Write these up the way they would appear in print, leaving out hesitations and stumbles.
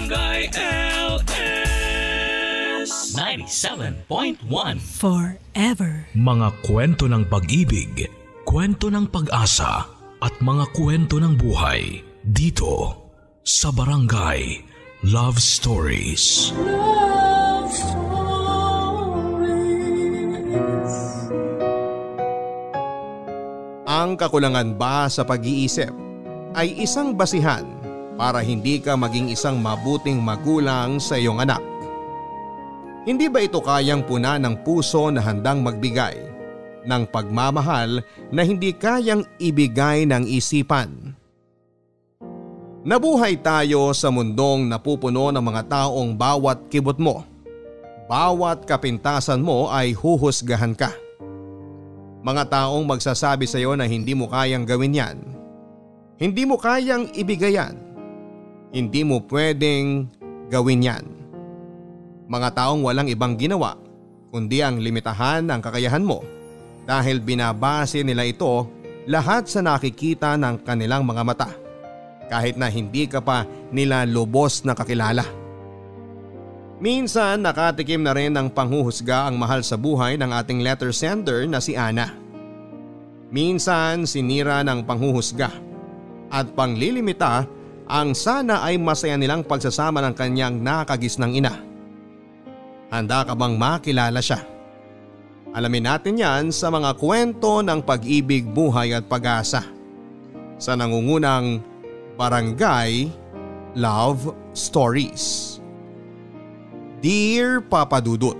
Barangay LS 97.1 Forever. Mga kwento ng pag-ibig, kwento ng pag-asa at mga kwento ng buhay dito sa Barangay Love Stories. Love Stories. Ang kakulangan ba sa pag-iisip ay isang basihan para hindi ka maging isang mabuting magulang sa iyong anak? Hindi ba ito kayang puna ng puso na handang magbigay ng pagmamahal na hindi kayang ibigay ng isipan? Nabuhay tayo sa mundong napupuno ng mga taong bawat kibot mo, bawat kapintasan mo ay huhusgahan ka. Mga taong magsasabi sa iyo na hindi mo kayang gawin yan, hindi mo kayang ibigay yan, hindi mo pwedeng gawin yan. Mga taong walang ibang ginawa kundi ang limitahan ang kakayahan mo dahil binabase nila ito lahat sa nakikita ng kanilang mga mata kahit na hindi ka pa nila lubos na kakilala. Minsan nakatikim na rin ng panghuhusga ang mahal sa buhay ng ating letter sender na si Ana. Minsan sinira ng panghuhusga at panglilimita ang sana ay masaya nilang pagsasama ng kanyang nakagisnang ina. Handa ka bang makilala siya? Alamin natin yan sa mga kwento ng pag-ibig, buhay at pag-asa sa nangungunang Barangay Love Stories. Dear Papa Dudut,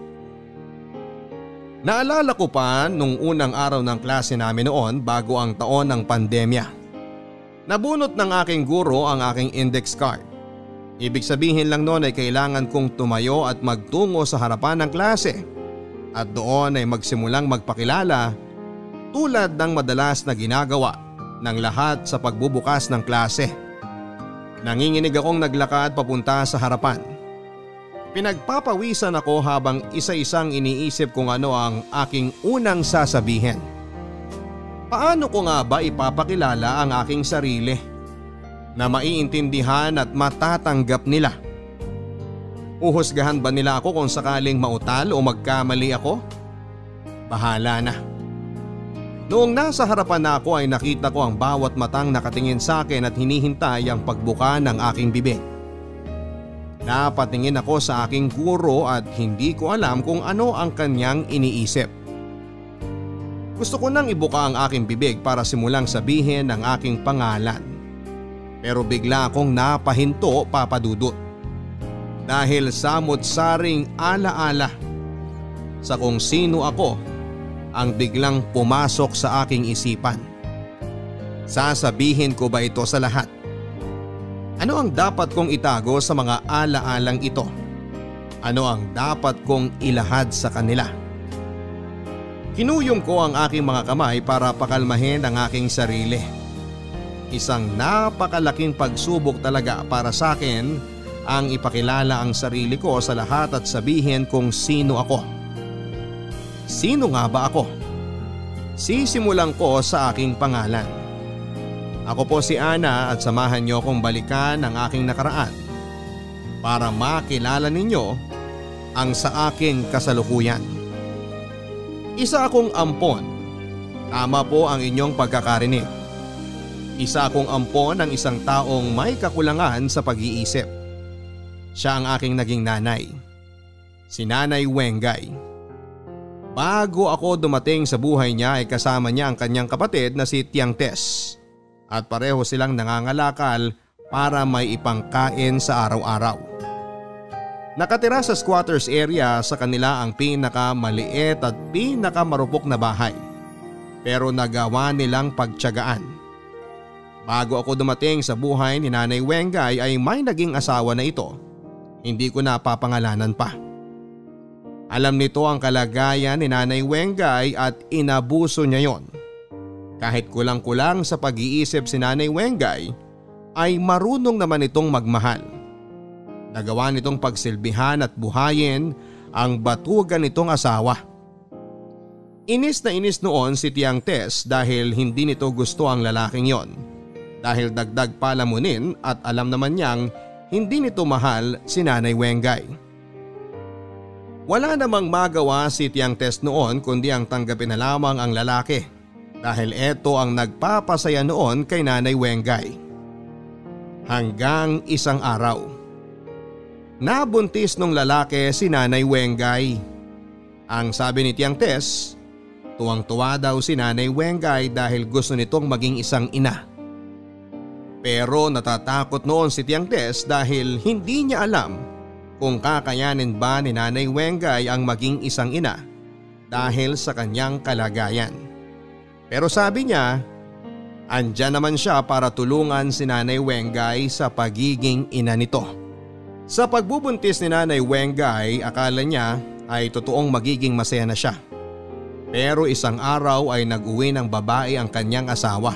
naalala ko pa nung unang araw ng klase namin noon bago ang taon ng pandemya. Nabunot ng aking guro ang aking index card. Ibig sabihin lang noon ay kailangan kong tumayo at magtungo sa harapan ng klase at doon ay magsimulang magpakilala tulad ng madalas na ginagawa ng lahat sa pagbubukas ng klase. Nanginginig akong naglakad papunta sa harapan. Pinagpapawisan ako habang isa-isang iniisip kung ano ang aking unang sasabihin. Paano ko nga ba ipapakilala ang aking sarili na maiintindihan at matatanggap nila? Uhusgahan ba nila ako kung sakaling mautal o magkamali ako? Bahala na. Noong nasa harapan na ako ay nakita ko ang bawat matang nakatingin sa akin at hinihintay ang pagbuka ng aking bibig. Napatingin ako sa aking guro at hindi ko alam kung ano ang kanyang iniisip. Gusto ko nang ibuka ang aking bibig para simulang sabihin ang aking pangalan. Pero bigla akong napahinto, Papa Dudut. Dahil samot-saring alaala sa kung sino ako ang biglang pumasok sa aking isipan. Sasabihin ko ba ito sa lahat? Ano ang dapat kong itago sa mga alaalang ito? Ano ang dapat kong ilahad sa kanila? Kinuyom ko ang aking mga kamay para pakalmahin ang aking sarili. Isang napakalaking pagsubok talaga para sa akin ang ipakilala ang sarili ko sa lahat at sabihin kung sino ako. Sino nga ba ako? Sisimulan ko sa aking pangalan. Ako po si Ana at samahan niyo kong balikan ang aking nakaraan para makilala ninyo ang sa aking kasalukuyan. Isa akong ampon. Tama po ang inyong pagkakarinig. Isa akong ampon ng isang taong may kakulangan sa pag-iisip. Siya ang aking naging nanay. Si Nanay Wengay. Bago ako dumating sa buhay niya ay kasama niya ang kanyang kapatid na si Tiang Tess. At pareho silang nangangalakal para may ipangkain sa araw-araw. Nakatira sa squatters area sa kanila ang pinakamaliit at pinakamarupok na bahay. Pero nagawa nilang pagtiyagaan. Bago ako dumating sa buhay ni Nanay Wengay ay may naging asawa na ito. Hindi ko napapangalanan pa. Alam nito ang kalagayan ni Nanay Wengay at inabuso niya yon. Kahit kulang-kulang sa pag-iisip si Nanay Wengay ay marunong naman itong magmahal. Nagawa nitong pagsilbihan at buhayin ang batugan nitong asawa. Inis na inis noon si Tiang Tess dahil hindi nito gusto ang lalaking yon. Dahil dagdag palamunin at alam naman niyang hindi nito mahal si Nanay Wengay. Wala namang magawa si Tiang Tess noon kundi ang tanggapin na lamang ang lalaki dahil ito ang nagpapasaya noon kay Nanay Wengay. Hanggang isang araw, nabuntis nung lalaki si Nanay Wengay. Ang sabi ni Tiang Tess, tuwang-tuwa daw si Nanay Wengay dahil gusto nitong maging isang ina. Pero natatakot noon si Tiang Tess dahil hindi niya alam kung kakayanin ba ni Nanay Wengay ang maging isang ina dahil sa kanyang kalagayan. Pero sabi niya, andyan naman siya para tulungan si Nanay Wengay sa pagiging ina nito. Sa pagbubuntis ni Nanay Wengay, akala niya ay totoong magiging masaya na siya. Pero isang araw ay nag-uwi ng babae ang kanyang asawa.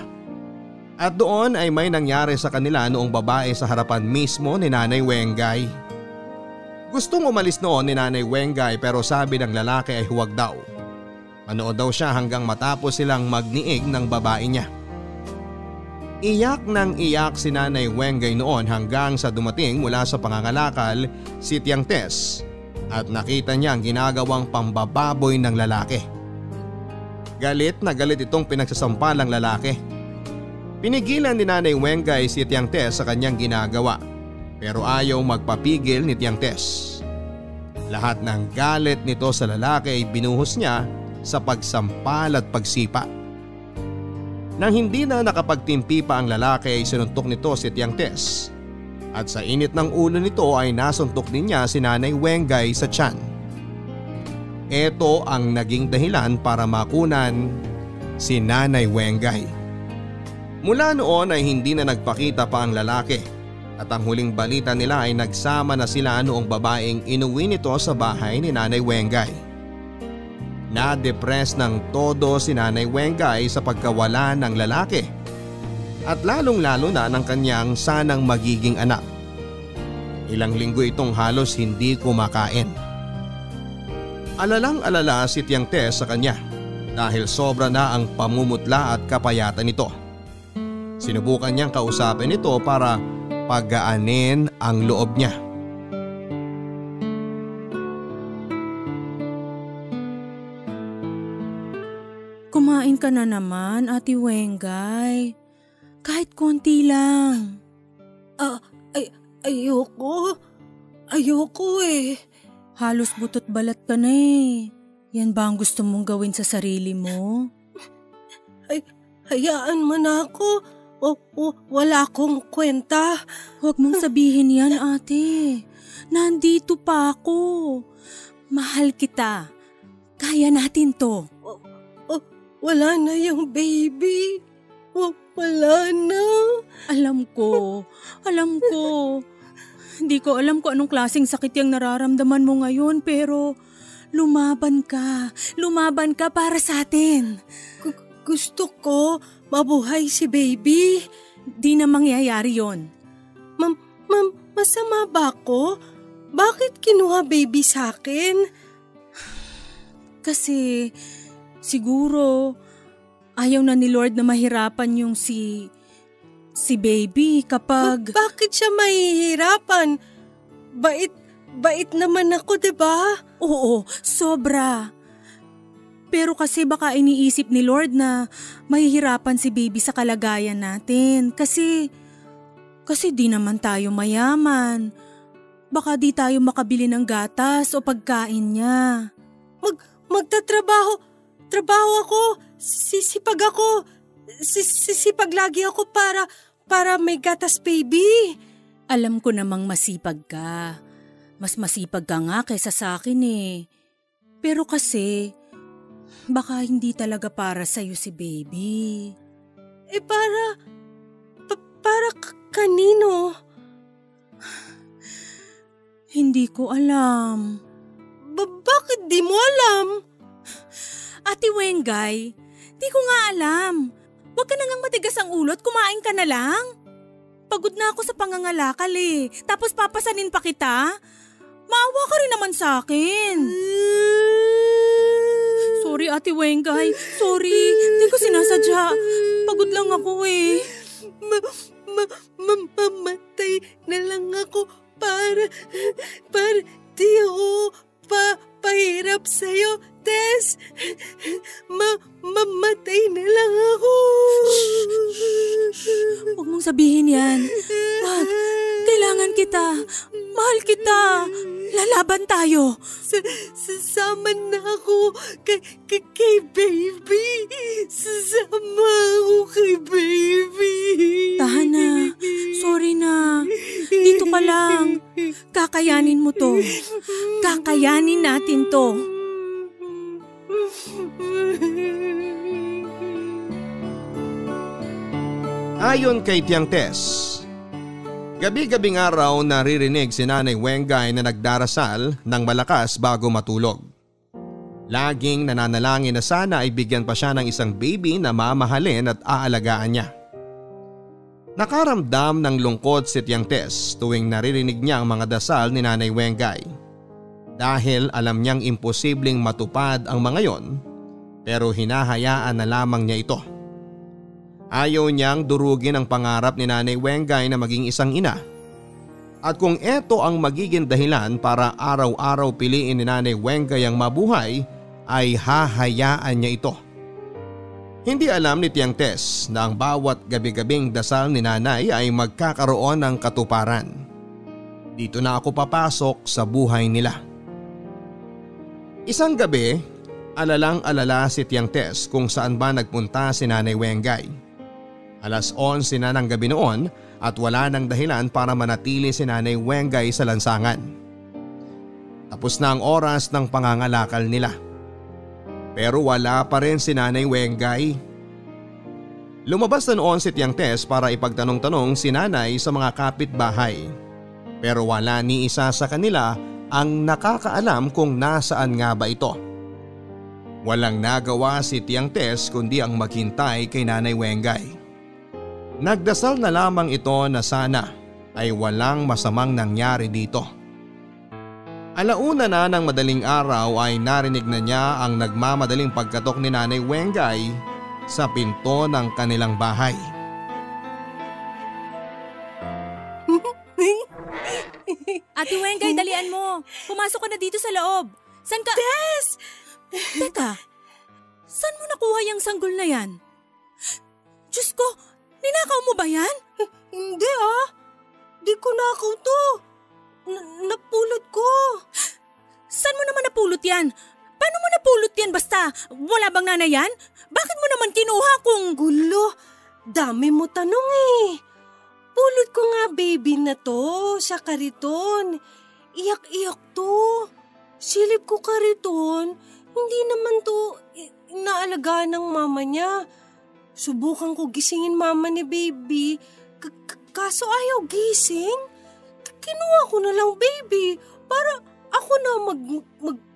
At doon ay may nangyari sa kanila noong babae sa harapan mismo ni Nanay Wengay. Gustong umalis noon ni Nanay Wengay pero sabi ng lalaki ay huwag daw. Manood daw siya hanggang matapos silang magniig ng babae niya. Iyak ng iyak si Nanay Wengay noon hanggang sa dumating mula sa pangangalakal si Tiang Tess at nakita niya ang ginagawang pambababoy ng lalaki. Galit na galit itong pinagsasampalang lalaki. Pinigilan ni Nanay Wengay si Tiang Tess sa kanyang ginagawa pero ayaw magpapigil ni Tiang Tess. Lahat ng galit nito sa lalaki ay binuhos niya sa pagsampal at pagsipa. Nang hindi na nakapagtimpi pa ang lalaki ay sinuntok nito si Tiang Tess at sa init ng ulo nito ay nasuntok din niya si Nanay Wengay sa tiyan. Ito ang naging dahilan para makunan si Nanay Wengay. Mula noon ay hindi na nagpakita pa ang lalaki at ang huling balita nila ay nagsama na sila noong babaeng inuwi nito sa bahay ni Nanay Wengay. Na-depress ng todo si Nanay Wengay sa pagkawala ng lalaki at lalong-lalo na ng kanyang sanang magiging anak. Ilang linggo itong halos hindi kumakain. Alalang-alala si Tiang Tess sa kanya dahil sobra na ang pamumutla at kapayatan nito. Sinubukan niyang kausapin ito para pagaanin ang loob niya. Kumain ka na naman, Ate Wengay. Kahit konti lang. Ayoko eh. Halos butot balat ka na eh. Yan ba ang gusto mong gawin sa sarili mo? Hayaan mo na ako. Wala akong kwenta. Huwag mong sabihin yan, ate. Nandito pa ako. Mahal kita. Kaya natin to. Wala na yung baby. Wala na. Alam ko. Hindi ko alam kung anong klaseng sakit yung nararamdaman mo ngayon pero lumaban ka. Lumaban ka para sa atin. Gusto ko mabuhay si baby. Di na mangyayari yon. Masama ba ako? Bakit kinuha baby sa akin? Kasi siguro ayaw na ni Lord na mahirapan yung si baby kapag… Bakit siya mahihirapan? Bait naman ako, diba? Oo, sobra. Pero kasi baka iniisip ni Lord na mahihirapan si baby sa kalagayan natin. Kasi di naman tayo mayaman. Baka di tayo makabili ng gatas o pagkain niya. Trabaho ako. Sisipag ako. Sisipag lagi ako para may gatas baby. Alam ko namang masipag ka. Mas masipag ka nga kaysa sa akin eh. Pero kasi baka hindi talaga para sa'yo si baby. Para kanino? Hindi ko alam. Bakit di mo alam? Ate Wengay, di ko nga alam. Huwag ka na ngang matigas ang ulo at kumain ka na lang. Pagod na ako sa pangangalakal eh. Tapos papasanin pa kita? Maawa ka rin naman sa akin. Sorry Ate Wengay, sorry. Di ko sinasadya. Pagod lang ako eh. Mamatay na lang ako para di ako pahirap sa'yo, Tess. Mamatay na lang ako. Huwag mong sabihin yan. Wag, kailangan kita. Mahal kita. Lalaban tayo. Sasama na ako kay baby. Sasama ako kay baby. Tahan na. Sorry na. Dito ka lang. Kakayanin mo to. Kakayanin natin to. Ayon kay Tiang Tess, gabi-gabing araw naririnig si Nanay Wengay na nagdarasal ng malakas bago matulog. Laging nananalangin na sana ay bigyan pa siya ng isang baby na mamahalin at aalagaan niya. Nakaramdam ng lungkot si Tiang Tess tuwing naririnig niya ang mga dasal ni Nanay Wengay. Dahil alam niyang imposibleng matupad ang mga yon, pero hinahayaan na lamang niya ito. Ayaw niyang durugin ang pangarap ni Nanay Wengay na maging isang ina. At kung ito ang magiging dahilan para araw-araw piliin ni Nanay Wengay ang mabuhay, ay hahayaan niya ito. Hindi alam ni Tiang Tess na ang bawat gabi-gabing dasal ni Nanay ay magkakaroon ng katuparan. Dito na ako papasok sa buhay nila. Isang gabi, alalang-alala si Tiang Tess kung saan ba nagpunta si Nanay Wengay. 11:00 na ng gabi noon at wala nang dahilan para manatili si Nanay Wengay sa lansangan. Tapos na ang oras ng pangangalakal nila. Pero wala pa rin si Nanay Wengay. Lumabas na noon si Tiang Tess para ipagtanong-tanong si Nanay sa mga kapitbahay. Pero wala ni isa sa kanila ang nakakaalam kung nasaan nga ba ito. Walang nagawa si Tiang Tess kundi ang maghintay kay Nanay Wengay. Nagdasal na lamang ito na sana ay walang masamang nangyari dito. 1:00 na ng madaling araw ay narinig na niya ang nagmamadaling pagkatok ni Nanay Wengay sa pinto ng kanilang bahay. Ate Wengay, dalian mo. Pumasok ka na dito sa loob. San ka? Tess! Teka, saan mo nakuha yung sanggol na yan? Diyos ko, ninakaw mo ba yan? Hindi Di ko nakaw to. Napulot ko. Saan mo naman napulot yan? Paano mo napulot yan basta? Wala bang nanay yan? Bakit mo naman kinuha kung… Gulo, dami mo tanong eh. Pulot ko nga baby na to sa kariton. Iyak-iyak to. Silip ko kariton, hindi naman to inaalagaan ng mama niya. Subukan ko gisingin mama ni baby, kaso ayaw gising. Kinuha ko na lang baby para ako na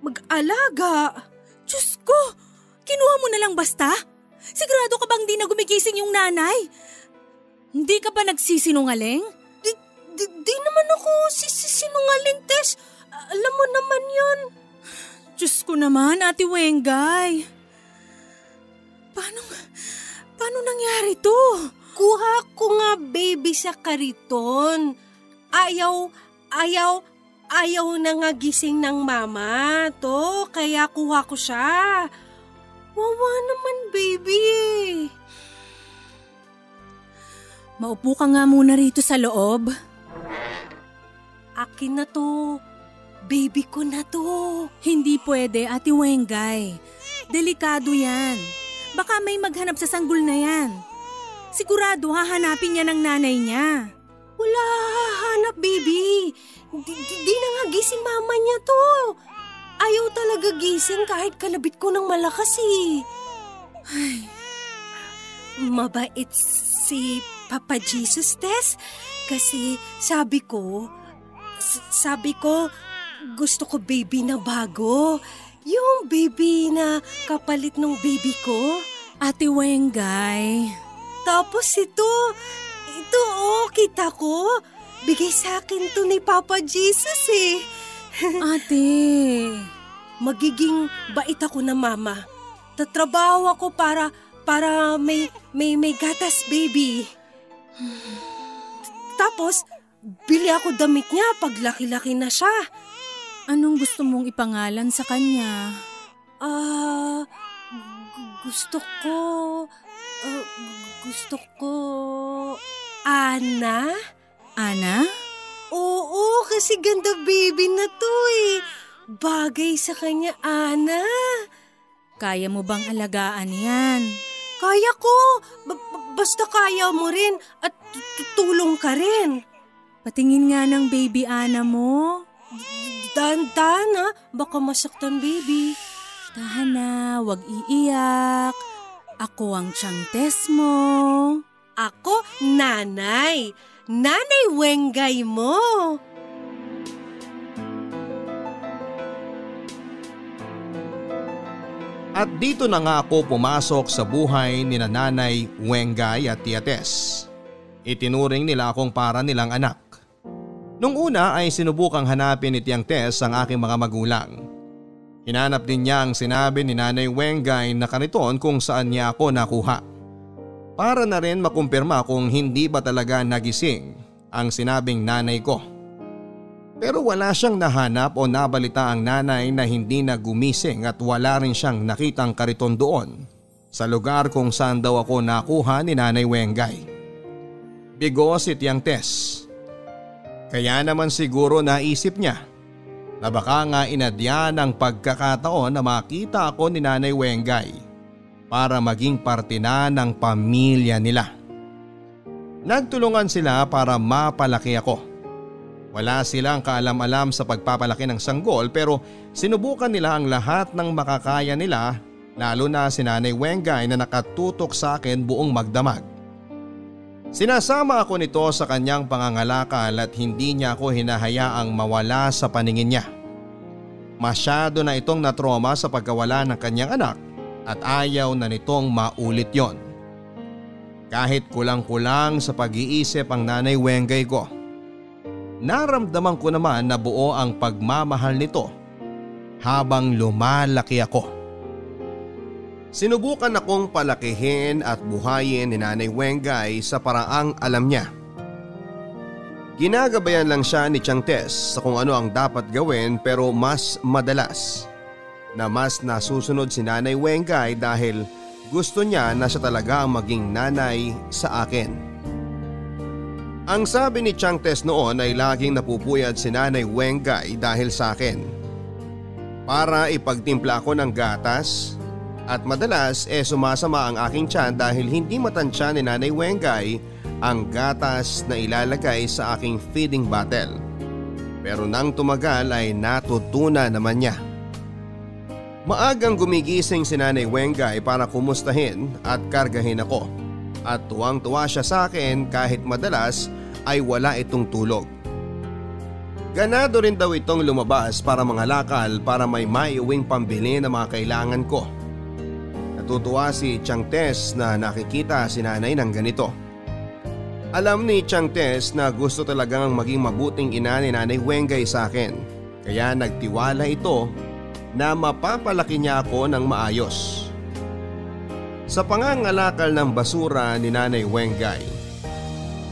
mag-alaga. Diyos ko, kinuha mo na lang basta? Sigurado ka bang di na gumigising yung nanay? Hindi ka ba nagsisinungaling? Di naman ako sinungaling, Tess. Alam mo naman yun. Diyos ko naman, Ate Wengay. Paano nangyari to? Kuha ko nga baby sa kariton. Ayaw na nga gising ng mama to, kaya kuha ko siya. Wawa naman baby. Maupo ka nga muna rito sa loob. Akin na to. Baby ko na to. Hindi pwede, Ate Wengay. Delikado yan. Baka may maghanap sa sanggol na yan. Sigurado hahanapin niya ng nanay niya. Wala hahanap, baby. Di na nga gising mama niya to. Ayaw talaga gising kahit kalabit ko ng malakas eh. Ay. Mabait si Papa Jesus, Tess. Kasi sabi ko, gusto ko baby na bago. Yung baby na kapalit ng baby ko. Ate Wengay. Tapos ito kita ko. Bigay sa akin to ni Papa Jesus eh. Ate. Magiging bait ako na mama. Tatrabaho ako para may gatas baby. Tapos, bili ako damit niya pag laki-laki na siya. Anong gusto mong ipangalan sa kanya? Gusto ko... Ana? Ana? Oo, kasi ganda baby na to eh. Bagay sa kanya, Ana. Kaya mo bang alagaan yan? Kaya ko. Basta kaya mo rin at tulong ka rin. Patingin nga ng baby Ana mo. Dahan-dahan ha, baka masaktan baby. Tahan na, wag iiyak. Ako ang tiyangtes mo. Ako, nanay. Nanay Wengay mo. At dito na nga ako pumasok sa buhay ni Nanay Wengay at Tia Tess. Itinuring nila akong para nilang anak. Nung una ay sinubukang hanapin ni Tiang Tess ang aking mga magulang. Hinanap din niya ang sinabi ni Nanay Wengay na kaniton kung saan niya ako nakuha. Para na rin makumpirma kung hindi ba talaga nagising ang sinabing nanay ko. Pero wala siyang nahanap o nabalita ang nanay na hindi na gumising at wala rin siyang nakitang kariton doon sa lugar kung saan daw ako nakuha ni Nanay Wengay. Bigo si Tiang Tess. Kaya naman siguro naisip niya na baka nga inadya ng pagkakataon na makita ako ni Nanay Wengay para maging parte na ng pamilya nila. Nagtulungan sila para mapalaki ako. Wala silang kaalam-alam sa pagpapalaki ng sanggol pero sinubukan nila ang lahat ng makakaya nila, lalo na si Nanay Wengay na nakatutok sa akin buong magdamag. Sinasama ako nito sa kanyang pangangalakal at hindi niya ako hinahayaang mawala sa paningin niya. Masyado na itong natroma sa pagkawala ng kanyang anak at ayaw na nitong maulit yon. Kahit kulang-kulang sa pag-iisip ang Nanay Wengay ko, naramdaman ko naman na buo ang pagmamahal nito habang lumalaki ako. Sinubukan akong palakihin at buhayin ni Nanay Wengay sa paraang alam niya. Ginagabayan lang siya ni Tiang Tess sa kung ano ang dapat gawin pero mas madalas na mas nasusunod si Nanay Wengay dahil gusto niya na siya talaga ang maging nanay sa akin. Ang sabi ni Tiang Tess noon ay laging napupuyat si Nanay Wengay dahil sa akin. Para ipagtimpla ko ng gatas at madalas sumasama ang aking tiyan dahil hindi matansya ni Nanay Wengay ang gatas na ilalagay sa aking feeding bottle. Pero nang tumagal ay natutunan naman niya. Maagang gumigising si Nanay Wengay para kumustahin at kargahin ako. At tuwang-tuwa siya sa akin kahit madalas ay wala itong tulog. Ganado rin daw itong lumabas para mangalakal para may maiuwing pambili na mga kailangan ko. Natutuwa si Tiang Tess na nakikita si nanay ng ganito. Alam ni Tiang Tess na gusto talagang maging mabuting ina ni Nanay Wengay sa akin. Kaya nagtiwala ito na mapapalaki niya ako ng maayos. Sa pangangalakal ng basura ni Nanay Wengay,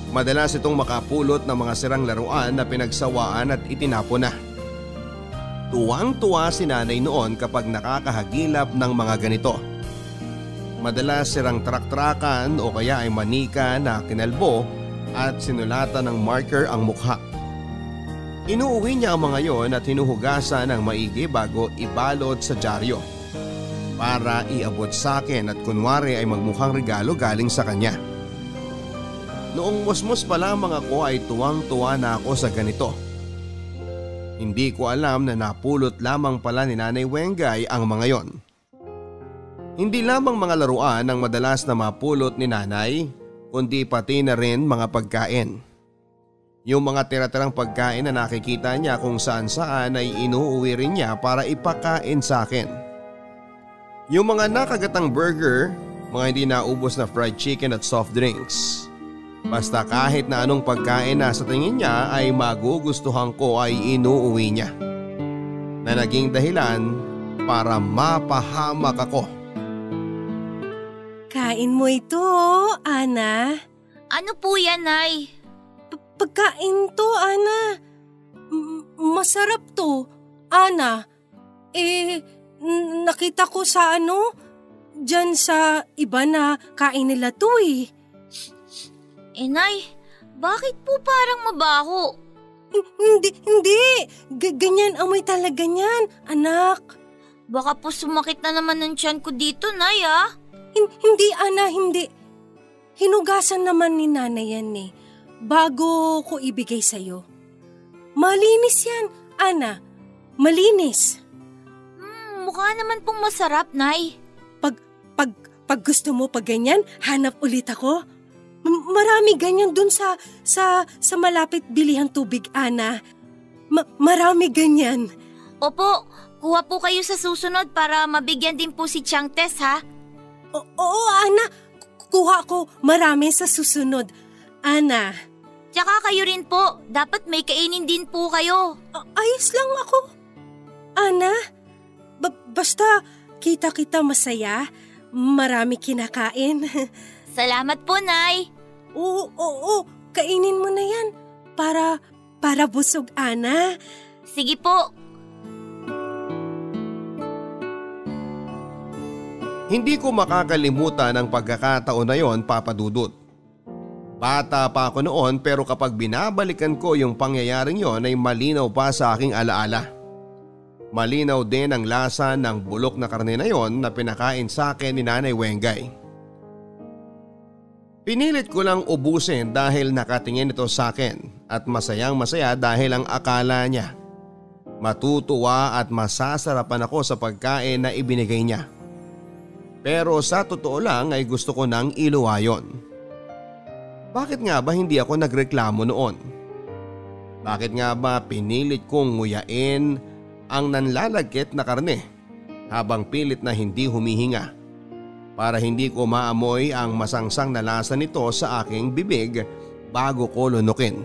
madalas itong makapulot ng mga sirang laruan na pinagsawaan at itinapon na. Tuwang-tuwa si nanay noon kapag nakakahagilap ng mga ganito. Madalas sirang trak-trakan o kaya ay manika na kinalbo at sinulatan ng marker ang mukha. Inuuwi niya ang mga yon at hinuhugasan ng maigi bago ibalot sa dyaryo para iabot sa akin at kunwari ay magmukhang regalo galing sa kanya. Noong musmus pa lamang ako ay tuwang-tuwa na ako sa ganito. Hindi ko alam na napulot lamang pala ni Nanay Wengay ang mga yon. Hindi lamang mga laruan ang madalas na mapulot ni nanay, kundi pati na rin mga pagkain. Yung mga tira-tirang pagkain na nakikita niya kung saan-saan ay inuuwi rin niya para ipakain sa akin. Yung mga nakagatang burger, mga hindi naubos na fried chicken at soft drinks. Basta kahit na anong pagkain na sa tingin niya ay magugustuhan ko ay inuuwi niya. Na naging dahilan para mapahamak ako. Kain mo ito, Ana. Ano po yan, Nay? pagkain to, Ana. Masarap to, Ana. Nakita ko sa dyan sa iba na kain nila to eh. Nay, bakit po parang mabaho? Hindi. Ganyan amoy talaga niyan, anak. Baka po sumakit na naman ng tiyan ko dito, Nay, ah. Hindi, Ana, hindi. Hinugasan naman ni nanay yan eh, bago ko ibigay sa'yo. Malinis yan, Ana. Malinis. Mukha naman pong masarap, Nay. Pag gusto mo pag ganyan, hanap ulit ako. Marami ganyan dun sa malapit bilihang tubig, Ana. Marami ganyan. Opo, kuha po kayo sa susunod para mabigyan din po si Tiang Tess, ha? Oo, Ana. Kuha ko marami sa susunod, Ana. Tsaka kayo rin po, dapat may kainin din po kayo. Ayos lang ako. Ana, basta kita masaya, marami kinakain. Salamat po, Nay. Oo, kainin mo na yan para busog, Ana. Sige po. Hindi ko makakalimutan ang pagkakataon na yon, Papa Dudut. Bata pa ako noon pero kapag binabalikan ko yung pangyayaring yon ay malinaw pa sa aking alaala. Malinaw din ang lasa ng bulok na karne na yon na pinakain sa akin ni Nanay Wengay. Pinilit ko lang ubusin dahil nakatingin ito sa akin at masayang masaya dahil ang akala niya matutuwa at masasarapan ako sa pagkain na ibinigay niya. Pero sa totoo lang ay gusto ko nang iluwa yon. Bakit nga ba hindi ako nagreklamo noon? Bakit nga ba pinilit kong nguyain ang nanlalagkit na karne habang pilit na hindi humihinga para hindi ko maamoy ang masangsang na lasa nito sa aking bibig bago ko lunukin?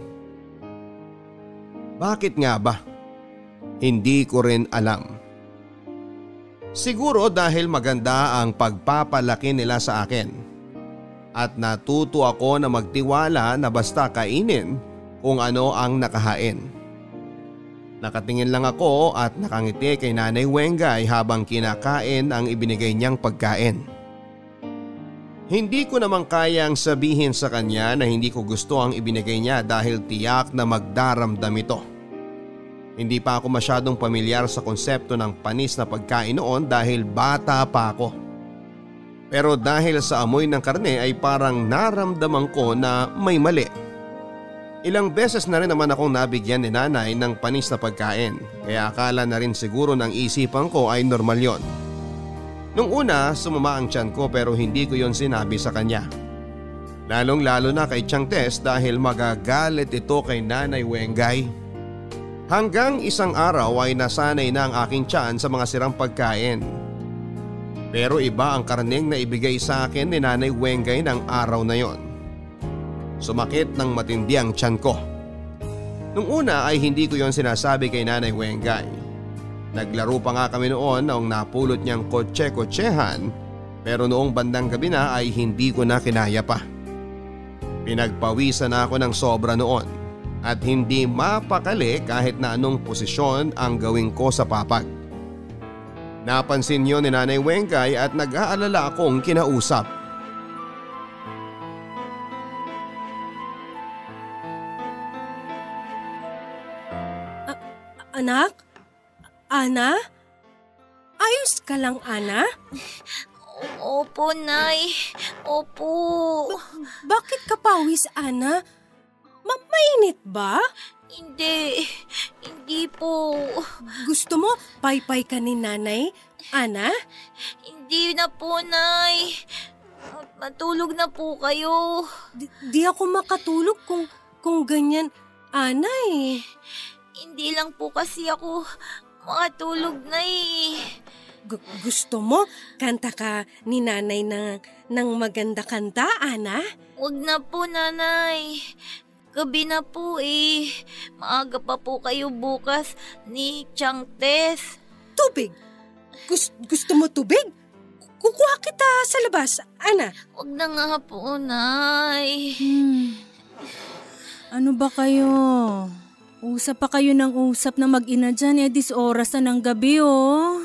Bakit nga ba? Hindi ko rin alam. Siguro dahil maganda ang pagpapalaki nila sa akin at natuto ako na magtiwala na basta kainin kung ano ang nakahain. Nakatingin lang ako at nakangiti kay Nanay Wengay habang kinakain ang ibinigay niyang pagkain. Hindi ko naman kayang sabihin sa kanya na hindi ko gusto ang ibinigay niya dahil tiyak na magdaramdam ito. Hindi pa ako masyadong pamilyar sa konsepto ng panis na pagkain noon dahil bata pa ako. Pero dahil sa amoy ng karne ay parang naramdaman ko na may mali. Ilang beses na rin naman akong nabigyan ni Nanay ng panis na pagkain kaya akala na rin siguro ng isipan ko ay normal yon. Nung una sumama ang tiyan ko pero hindi ko yon sinabi sa kanya. Lalong lalo na kay Tiang Tess dahil magagalit ito kay Nanay Wengay. Hanggang isang araw ay nasanay na ang aking tiyan sa mga sirang pagkain. Pero iba ang karneng na ibigay sa akin ni Nanay Wengay ng araw na yon. Sumakit ng matindi ang tiyan ko. Nung una ay hindi ko yon sinasabi kay Nanay Wengay. Naglaro pa nga kami noon noong napulot niyang kotse-kotsehan pero noong bandang gabi na ay hindi ko na kinaya pa. Pinagpawisan na ako ng sobra noon. At hindi mapakali kahit na anong posisyon ang gawin ko sa papag. Napansin niyo ni Nanay Wengay at nag-aalala akong kinausap. Anak? Ana? Ayos ka lang, Ana? Opo, Nay. Opo. Bakit ka pawis, Ana? Mainit ba? Hindi po. Gusto mo paypay ka ni Nanay, Ana? Hindi na po, Nay. Matulog na po kayo. Di ako makatulog kung ganyan, Ana eh. Hindi lang po kasi ako makatulog, Nay. Gusto mo kanta ka ni Nanay ng maganda kanta, Ana? Wag na po, Nanay. Gabi na po eh. Maaga pa po kayo bukas ni Tiang Tess. Tubig? Gusto mo tubig? Kukuha kita sa labas, Ana. Wag na nga po, Nay. Ano ba kayo? Usap pa kayo ng usap na mag-ina dyan, dis oras na ng gabi oh.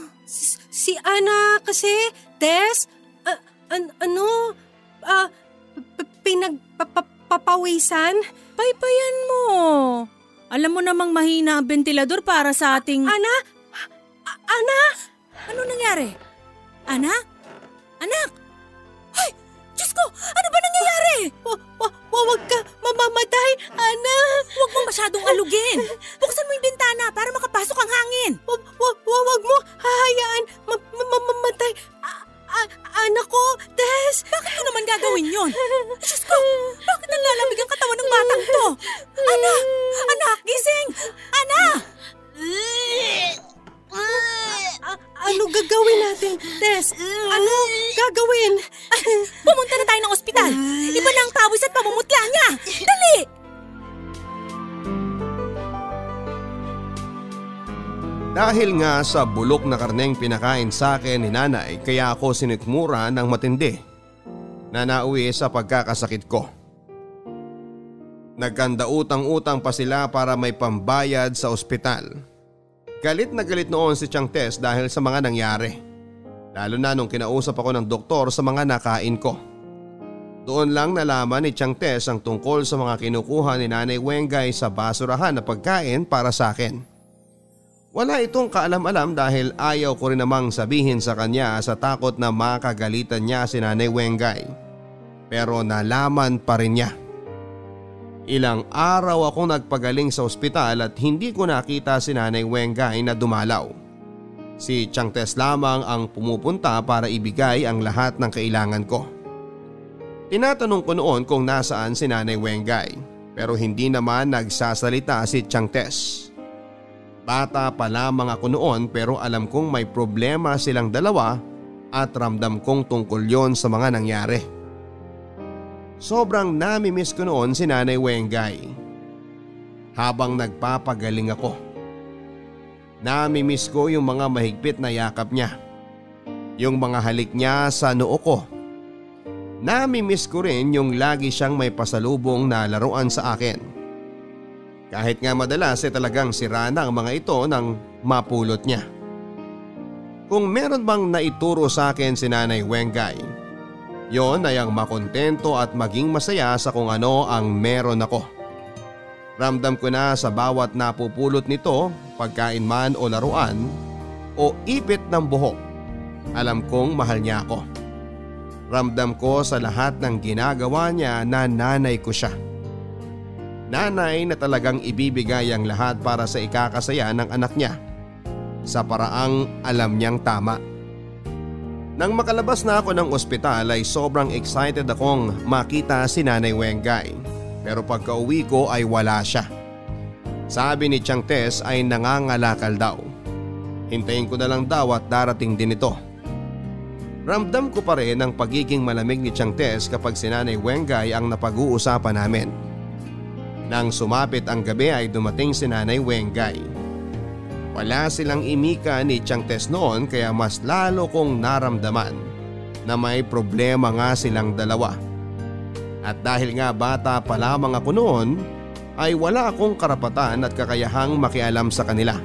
Si Ana kasi, Tess, pinagpapawisan? Paypayan mo. Alam mo namang mahina ang ventilador para sa ating… Ana? Ano nangyari? Ana? Anak? Ay! Diyos ko! Ano ba nangyayari? Huwag ka mamamatay, Ana! Huwag mo masyadong alugin. Buksan mo yung bintana para makapasok ang hangin. Huwag mo hahayaan mamamatay. Anak ko, Tess! Bakit mo naman gagawin yon? Diyos ko! Bakit nalalamig ang katawan ng batang to? Ana! Anak! Gising! Ana! Ano gagawin natin, Tess? Ano gagawin? Pumunta na tayo ng ospital. Iba na ang pawis at pamumutla niya. Dali! Dahil nga sa bulok na karneng pinakain sa akin ni nanay kaya ako sinikmura ng matindi na nauwi sa pagkakasakit ko. Nagkanda utang-utang pa sila para may pambayad sa ospital. Galit na galit noon si Tiang Tess dahil sa mga nangyari. Lalo na nung kinausap ako ng doktor sa mga nakain ko. Doon lang nalaman ni Tiang Tess ang tungkol sa mga kinukuha ni Nanay Wengay sa basurahan na pagkain para sa akin. Wala itong kaalam-alam dahil ayaw ko rin namang sabihin sa kanya sa takot na makagalitan niya si Nanay Wengay. Pero nalaman pa rin niya. Ilang araw akong nagpagaling sa ospital at hindi ko nakita si Nanay Wengay na dumalaw. Si Tiang Tess lamang ang pumupunta para ibigay ang lahat ng kailangan ko. Tinatanong ko noon kung nasaan si Nanay Wengay pero hindi naman nagsasalita si Tiang Tess. Bata pa lamang ako noon pero alam kong may problema silang dalawa at ramdam kong tungkol yon sa mga nangyari. Sobrang nami-miss ko noon si Nanay Wengay. Habang nagpapagaling ako, nami-miss ko yung mga mahigpit na yakap niya. Yung mga halik niya sa noo ko. Nami-miss ko rin yung lagi siyang may pasalubong na laruan sa akin. Kahit nga madalas talagang sira na ang mga ito nang mapulot niya. Kung meron bang naituro sa akin si Nanay Wengay, yon ay ang makontento at maging masaya sa kung ano ang meron ako. Ramdam ko na sa bawat napupulot nito, pagkain man o laruan o ipit ng buhok, alam kong mahal niya ako. Ramdam ko sa lahat ng ginagawa niya na nanay ko siya. Nanay na talagang ibibigay ang lahat para sa ikakasaya ng anak niya sa paraang alam niyang tama. Nang makalabas na ako ng ospital ay sobrang excited akong makita si Nanay Wengay pero pagka-uwi ko ay wala siya. Sabi ni Tiang Tess ay nangangalakal daw. Hintayin ko na lang daw at darating din ito. Ramdam ko pa rin ang pagiging malamig ni Tiang Tess kapag si Nanay Wengay ang napag-uusapan namin. Nang sumapit ang gabi ay dumating si Nanay Wengay. Wala silang imika ni Tiang Tess noon kaya mas lalo kong naramdaman na may problema nga silang dalawa. At dahil nga bata pa lamang ako noon ay wala akong karapatan at kakayahang makialam sa kanila.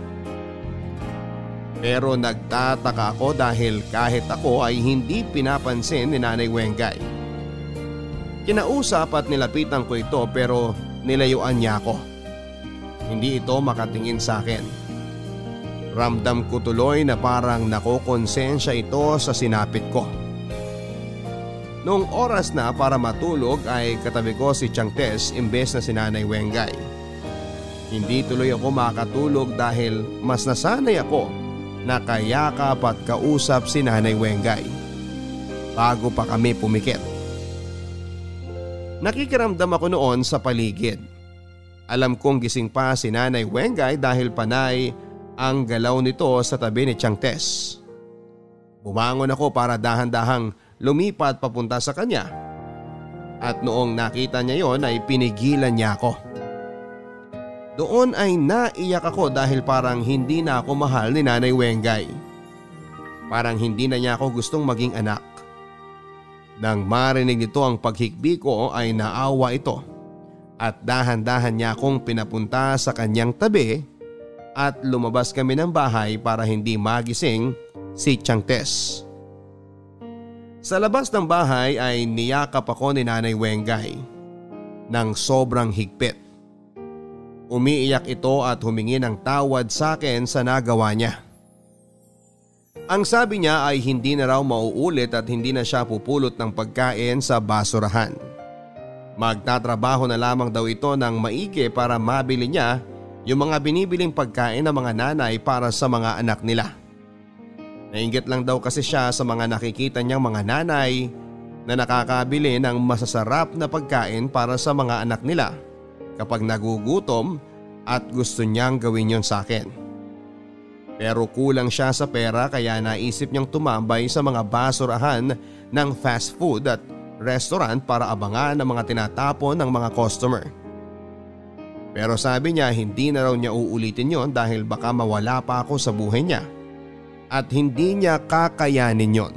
Pero nagtataka ako dahil kahit ako ay hindi pinapansin ni Nanay Wengay. Kinausap at nilapitan ko ito pero nilayuan niya ako. Hindi ito makatingin sa akin. Ramdam ko tuloy na parang nakokonsensya ito sa sinapit ko. Noong oras na para matulog ay katabi ko si Tiang Tess imbes na si Nanay Wengay. Hindi tuloy ako makatulog dahil mas nasanay ako na kayakap at kausap si Nanay Wengay bago pa kami pumikit. Nakikiramdam ako noon sa paligid. Alam kong gising pa si Nanay Wengay dahil panay ang galaw nito sa tabi ni Tiang Tess. Bumangon ako para dahan-dahang lumipat papunta sa kanya. At noong nakita niya yon ay pinigilan niya ako. Doon ay naiyak ako dahil parang hindi na ako mahal ni Nanay Wengay. Parang hindi na niya ako gustong maging anak. Nang marinig nito ang paghikbi ko ay naawa ito. At dahan-dahan niya akong pinapunta sa kanyang tabi at lumabas kami ng bahay para hindi magising si Tiang Tess. Sa labas ng bahay ay niyakap ako ni Nanay Wengay ng sobrang higpit. Umiiyak ito at humingi ng tawad sa akin sa nagawa niya. Ang sabi niya ay hindi na raw mauulit at hindi na siya pupulot ng pagkain sa basurahan. Magtatrabaho na lamang daw ito ng maigi para mabili niya yung mga binibiling pagkain ng mga nanay para sa mga anak nila. Nainggit lang daw kasi siya sa mga nakikita niyang mga nanay na nakakabili ng masasarap na pagkain para sa mga anak nila kapag nagugutom at gusto niyang gawin yon sa akin. Pero kulang siya sa pera kaya naisip niyang tumambay sa mga basurahan ng fast food at restaurant para abangan ang mga tinatapon ng mga customer. Pero sabi niya hindi na raw niya uulitin yon dahil baka mawala pa ako sa buhay niya at hindi niya kakayanin yon.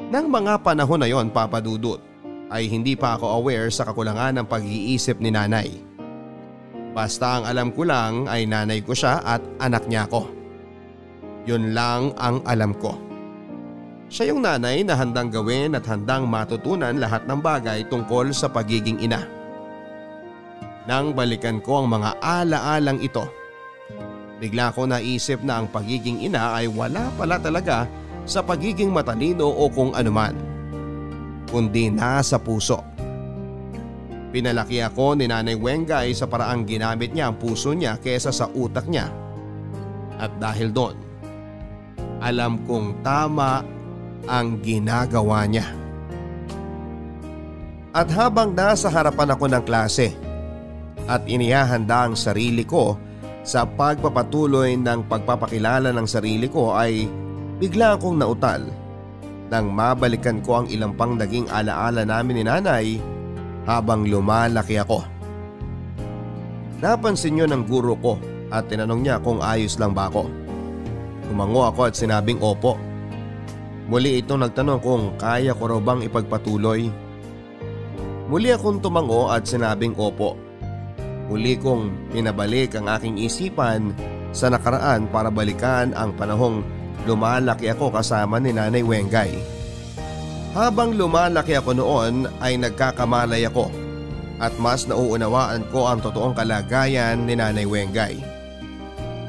Nang mga panahon na yon, Papa Dudut, ay hindi pa ako aware sa kakulangan ng pag-iisip ni nanay. Basta ang alam ko lang ay nanay ko siya at anak niya ako. Yun lang ang alam ko. Siya yung nanay na handang gawin at handang matutunan lahat ng bagay tungkol sa pagiging ina. Nang balikan ko ang mga alaalang ito, bigla ko naisip na ang pagiging ina ay wala pala talaga sa pagiging matalino o kung anuman, kundi nasa puso. Pinalaki ako ni Nanay Wengay sa paraang ginamit niya ang puso niya kesa sa utak niya. At dahil doon, alam kong tama ang ginagawa niya. At habang nasa harapan ako ng klase at inihahanda ang sarili ko sa pagpapatuloy ng pagpapakilala ng sarili ko ay bigla akong nautal nang mabalikan ko ang ilang pang naging alaala namin ni nanay habang lumalaki ako. Napansin niyo ng guro ko at tinanong niya kung ayos lang ba ako. Tumango ako at sinabing opo. Muli itong nagtanong kung kaya ko raw bang ipagpatuloy. Muli akong tumango at sinabing opo. Muli kong pinabalik ang aking isipan sa nakaraan para balikan ang panahong lumalaki ako kasama ni Nanay Wengay. Habang lumalaki ako noon ay nagkakamalay ako at mas nauunawaan ko ang totoong kalagayan ni Nanay Wengay.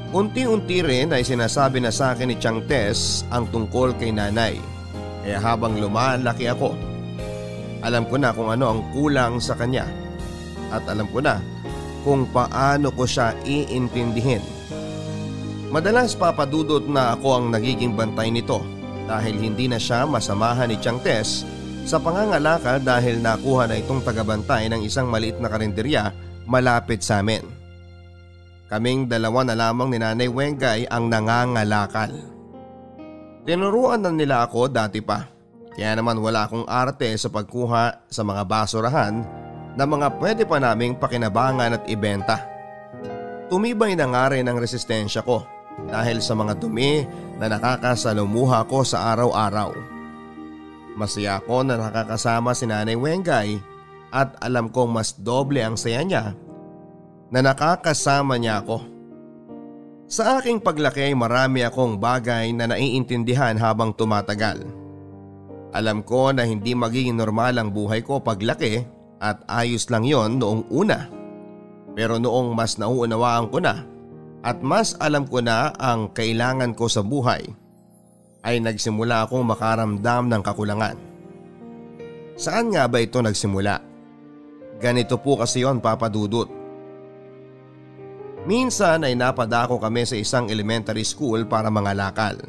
Unti-unti rin ay sinasabi na sa akin ni Tiang Tess ang tungkol kay nanay. Kaya habang lumalaki ako, alam ko na kung ano ang kulang sa kanya at alam ko na kung paano ko siya iintindihin. Madalas papadudot na ako ang nagiging bantay nito dahil hindi na siya masamahan ni Tiang Tess sa pangangalakal dahil nakuha na itong tagabantay ng isang maliit na karinderya malapit sa amin. Kaming dalawa na lamang ni Nanay Wengay ang nangangalakal. Tinuruan na nila ako dati pa, kaya naman wala akong arte sa pagkuha sa mga basurahan na mga pwede pa naming pakinabangan at ibenta. Tumibay na nga rin ang resistensya ko dahil sa mga dumi na nakakasalumuha ko sa araw-araw. Masaya ako na nakakasama si Nanay Wengay at alam kong mas doble ang saya niya na nakakasama niya ako. Sa aking paglaki ay marami akong bagay na naiintindihan habang tumatagal. Alam ko na hindi magiging normal ang buhay ko paglaki at ayos lang yon noong una. Pero noong mas nauunawaan ko na at mas alam ko na ang kailangan ko sa buhay, ay nagsimula akong makaramdam ng kakulangan. Saan nga ba ito nagsimula? Ganito po kasi yon, Papa Dudut. Minsan ay napadako kami sa isang elementary school para mangalakal.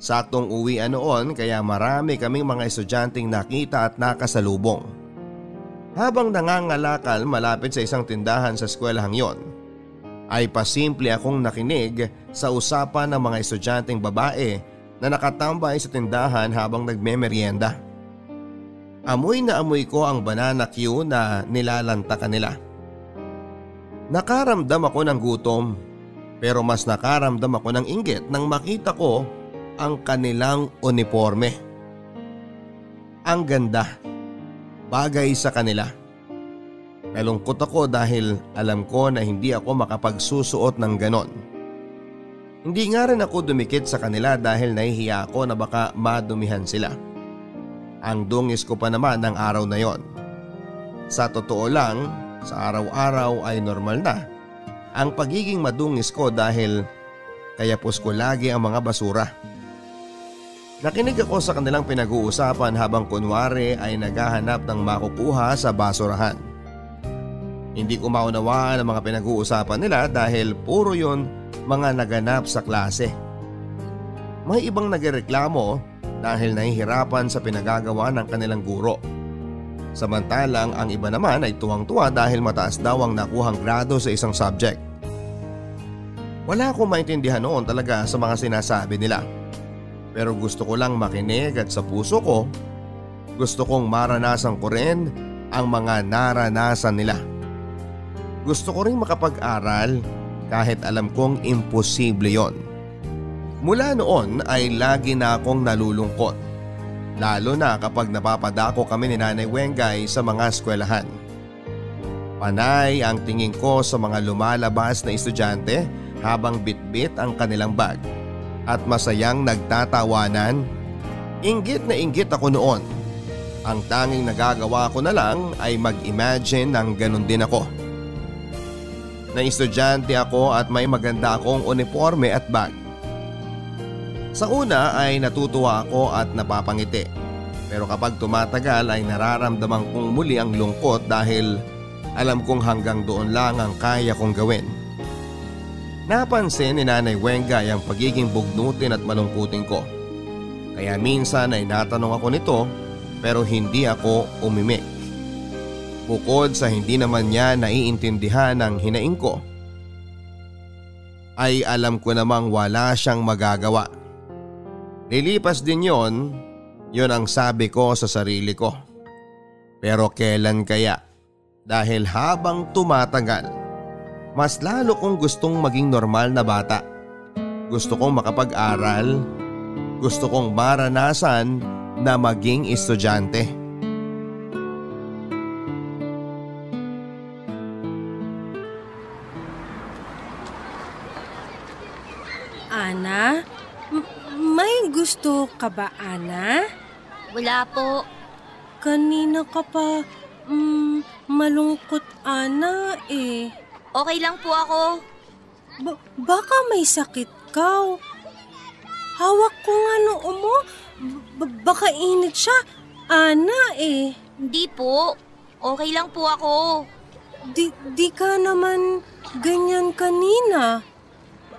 Saktong uwian noon kaya marami kaming mga estudyanteng nakita at nakasalubong. Habang nangangalakal malapit sa isang tindahan sa eskwelahang yon, ay pasimple akong nakinig sa usapan ng mga estudyanteng babae na nakatambay sa tindahan habang nagmemeryenda. Amoy na amoy ko ang banana Q na nilalantakan nila. Nakaramdam ako ng gutom, pero mas nakaramdam ako ng inggit nang makita ko ang kanilang uniforme. Ang ganda, bagay sa kanila. Nalungkot ako dahil alam ko na hindi ako makapagsusuot ng ganon. Hindi nga rin ako dumikit sa kanila dahil nahihiya ako na baka madumihan sila. Ang dungis ko pa naman ng araw na yon. Sa totoo lang, sa araw-araw ay normal na ang pagiging madungis ko dahil kayapos ko lagi ang mga basura. Nakinig ako sa kanilang pinag-uusapan habang kunwari ay naghahanap ng makukuha sa basurahan. Hindi ko maunawaan ang mga pinag-uusapan nila dahil puro yon mga naganap sa klase. May ibang nagreklamo dahil nahihirapan sa pinagagawa ng kanilang guro. Samantalang ang iba naman ay tuwang-tuwa dahil mataas daw ang nakuhang grado sa isang subject. Wala akong maintindihan noon talaga sa mga sinasabi nila. Pero gusto ko lang makinig at sa puso ko, gusto kong maranasan ko rin ang mga naranasan nila. Gusto ko rin makapag-aral kahit alam kong imposible yon. Mula noon ay lagi na akong nalulungkot. Lalo na kapag napapadako kami ni Nanay Wengay sa mga eskwelahan. Panay ang tingin ko sa mga lumalabas na estudyante habang bitbit ang kanilang bag at masayang nagtatawanan. Inggit na inggit ako noon. Ang tanging nagagawa ko na lang ay mag-imagine ng ganun din ako. Na estudyante ako at may maganda akong uniforme at bag. Sa una ay natutuwa ako at napapangiti. Pero kapag tumatagal ay nararamdaman kong muli ang lungkot dahil alam kong hanggang doon lang ang kaya kong gawin. Napansin ni Nanay Wengay ang pagiging bugnutin at malungkutin ko. Kaya minsan ay natanong ako nito pero hindi ako umimik. Bukod sa hindi naman niya naiintindihan ang hinaing ko, ay alam ko namang wala siyang magagawa. Lilipas din yon ang sabi ko sa sarili ko. Pero kailan kaya? Dahil habang tumatagal, mas lalo kong gustong maging normal na bata. Gusto kong makapag-aral. Gusto kong maranasan na maging estudyante. Ana? May gusto ka ba, Ana? Wala po. Kanina ka pa malungkot, Ana eh. Okay lang po ako. Baka may sakit ka. Hawak ko nga noo mo. Baka init siya, Ana eh. Hindi po. Okay lang po ako. Di ka naman ganyan kanina.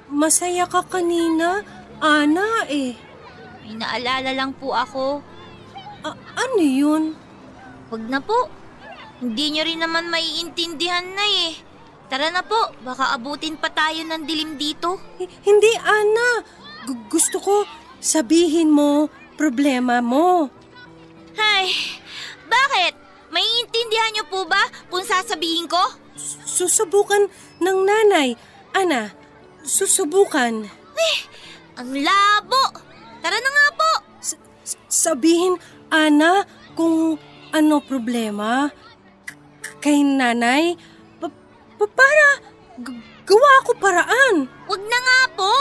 Masaya ka kanina, Ana eh. May naalala lang po ako. Ano yun? Wag na po. Hindi nyo rin naman maiintindihan na eh. Tara na po, baka abutin pa tayo ng dilim dito. Hindi, Ana. Gusto ko sabihin mo problema mo. Ay, bakit? Maiintindihan nyo po ba kung sasabihin ko? Susubukan ng nanay, Ana. Susubukan. Ang labo! Tara na nga po! Sabihin, Ana, kung ano problema kay nanay para gawa ko paraan. Wag na nga po!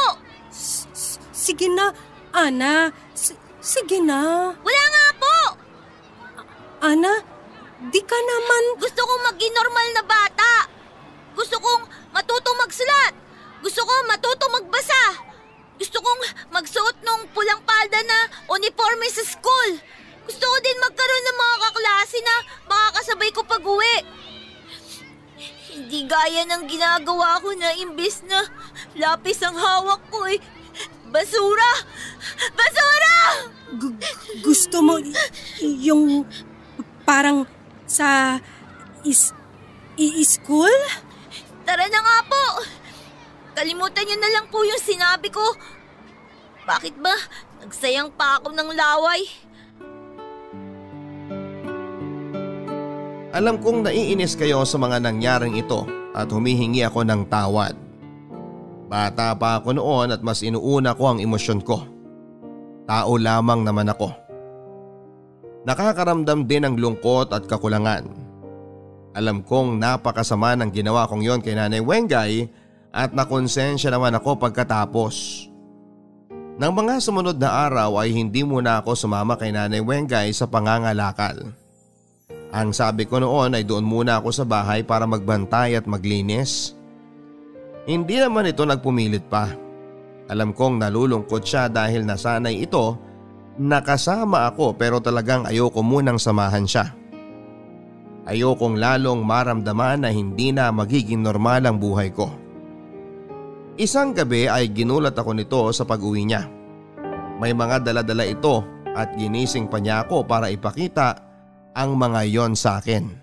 Sige na, Ana. Sige na. Wala nga po! Ana, di ka naman... Gusto kong maging normal na bata. Gusto kong matutong magsulat. Gusto kong matutong magbasa. Gusto kong magsuot ng pulang palda na uniforme sa school. Gusto ko din magkaroon ng mga kaklase na makakasabay ko pag-uwi. Hindi gaya ng ginagawa ko na imbis na lapis ang hawak ko eh. Basura! Basura! Gusto mo yung parang sa school? Tara na nga po! Kalimutan niyo na lang po yung sinabi ko. Bakit ba nagsayang pa ako ng laway? Alam kong naiinis kayo sa mga nangyaring ito at humihingi ako ng tawad. Bata pa ako noon at mas inuuna ko ang emosyon ko. Tao lamang naman ako. Nakakaramdam din ng lungkot at kakulangan. Alam kong napakasama ng ginawa kong yon kay Nanay Wengay at nakonsensya naman ako pagkatapos. Nang mga sumunod na araw ay hindi muna ako sumama kay Nanay Wengay sa pangangalakal. Ang sabi ko noon ay doon muna ako sa bahay para magbantay at maglinis. Hindi naman ito nagpumilit pa. Alam kong nalulungkot siya dahil nasanay ito nakasama ako pero talagang ayoko munang samahan siya. Ayokong lalong maramdaman na hindi na magiging normal ang buhay ko. Isang gabi ay ginulat ako nito sa pag-uwi niya. May mga dala-dala ito at ginising pa niya ako para ipakita ang mga yon sa akin.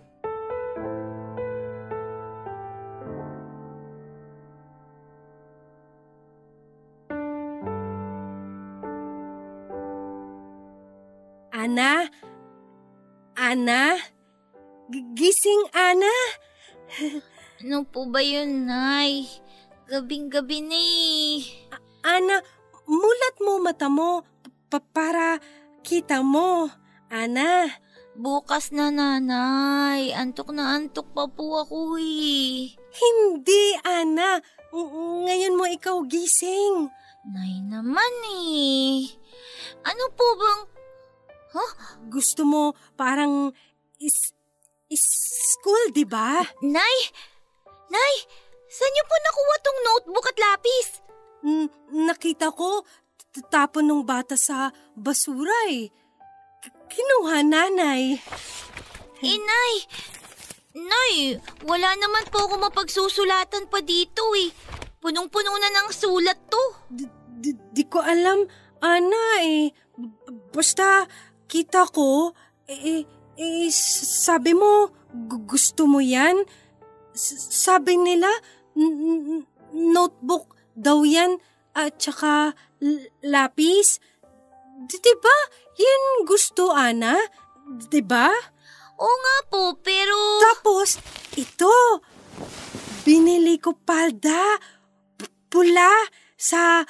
Ana? Ana? Gising, Ana? Ano po ba yun, Nay? Gabing-gabi na eh. Ana, mulat mo mata mo para kita mo. Ana? Bukas na, Nanay. Antok na antok pa po ako eh. Hindi, Ana. Ngayon mo ikaw gising. Nay naman eh. Ano po bang... Gusto mo parang school, di ba? Nay! Nay! Saan niyo po nakuha tong notebook at lapis? Nakita ko, tapon ng bata sa basura eh. Kinuha, Nanay. Nay! Nay, wala naman po ako mapagsusulatan pa dito eh. Punong-puno na ng sulat to. Di ko alam, Ana eh. Basta kita ko, sabi mo, gusto mo yan? Sabi nila, notebook daw yan at saka lapis. Diba? Yan gusto, Ana? Diba? Oo nga po, pero... Tapos, ito, binili ko palda, pula sa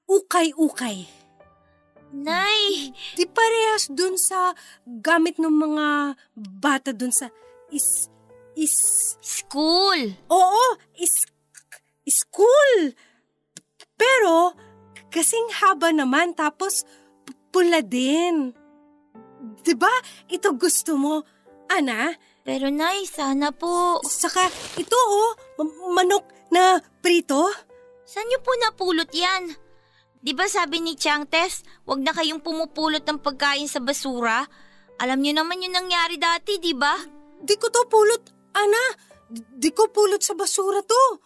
ukay-ukay. Nay! Di parehas dun sa gamit ng mga bata dun sa School! Oo, school. Pero, kasing haba naman tapos pula din. Diba? Ito gusto mo, Ana? Pero Nay, sana po... Saka ito manok na prito. Saan niyo po napulot yan? Di ba sabi ni Chang Tess, wag na kayong pumupulot ng pagkain sa basura? Alam niyo naman yung nangyari dati, di ba? Di ko to pulot, Ana. Di ko pulot sa basura to.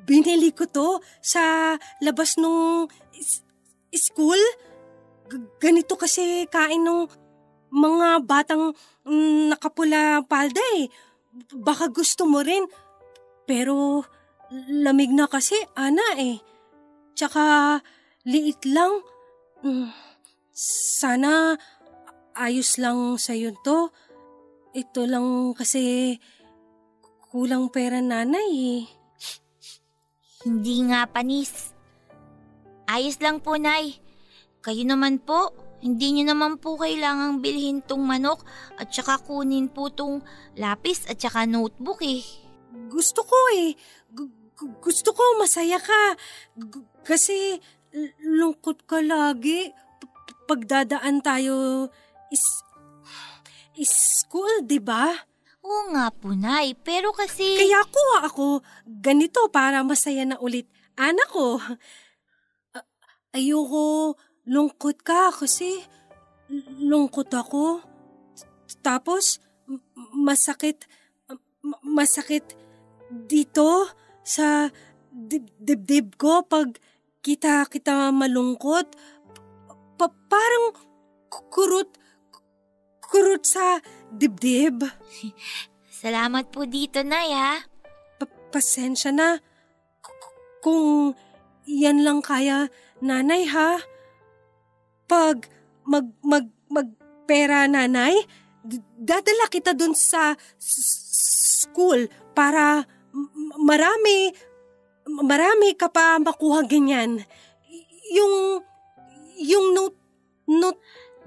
Binili ko to sa labas nung school. Ganito kasi kain nung mga batang nakapula palda eh. Baka gusto mo rin. Pero lamig na kasi, Ana eh. Tsaka liit lang. Sana ayos lang sa'yo to. Ito lang kasi kulang pera, Nanay eh. Hindi nga, Panis. Ayos lang po, Nay. Kayo naman po, hindi niyo naman po kailangang bilhin tong manok at saka kunin po tong lapis at saka notebook eh. Gusto ko eh. Gusto ko masaya ka. Kasi lungkot ka lagi. Pagdadaan tayo school, di ba? Oo nga po, Nay. Pero kasi... Kaya kuha ako ganito para masaya na ulit anak ko. Ayoko lungkot ka kasi lungkot ako. Tapos masakit dito sa dibdib ko pag kita malungkot. Parang kurot sa dibdib. Salamat po dito, Nay, ha? Pasensya na. Kung yan lang kaya, Nanay, ha? Pag magpera, Nanay, dadala kita dun sa school para marami ka pa makuha ganyan. Yung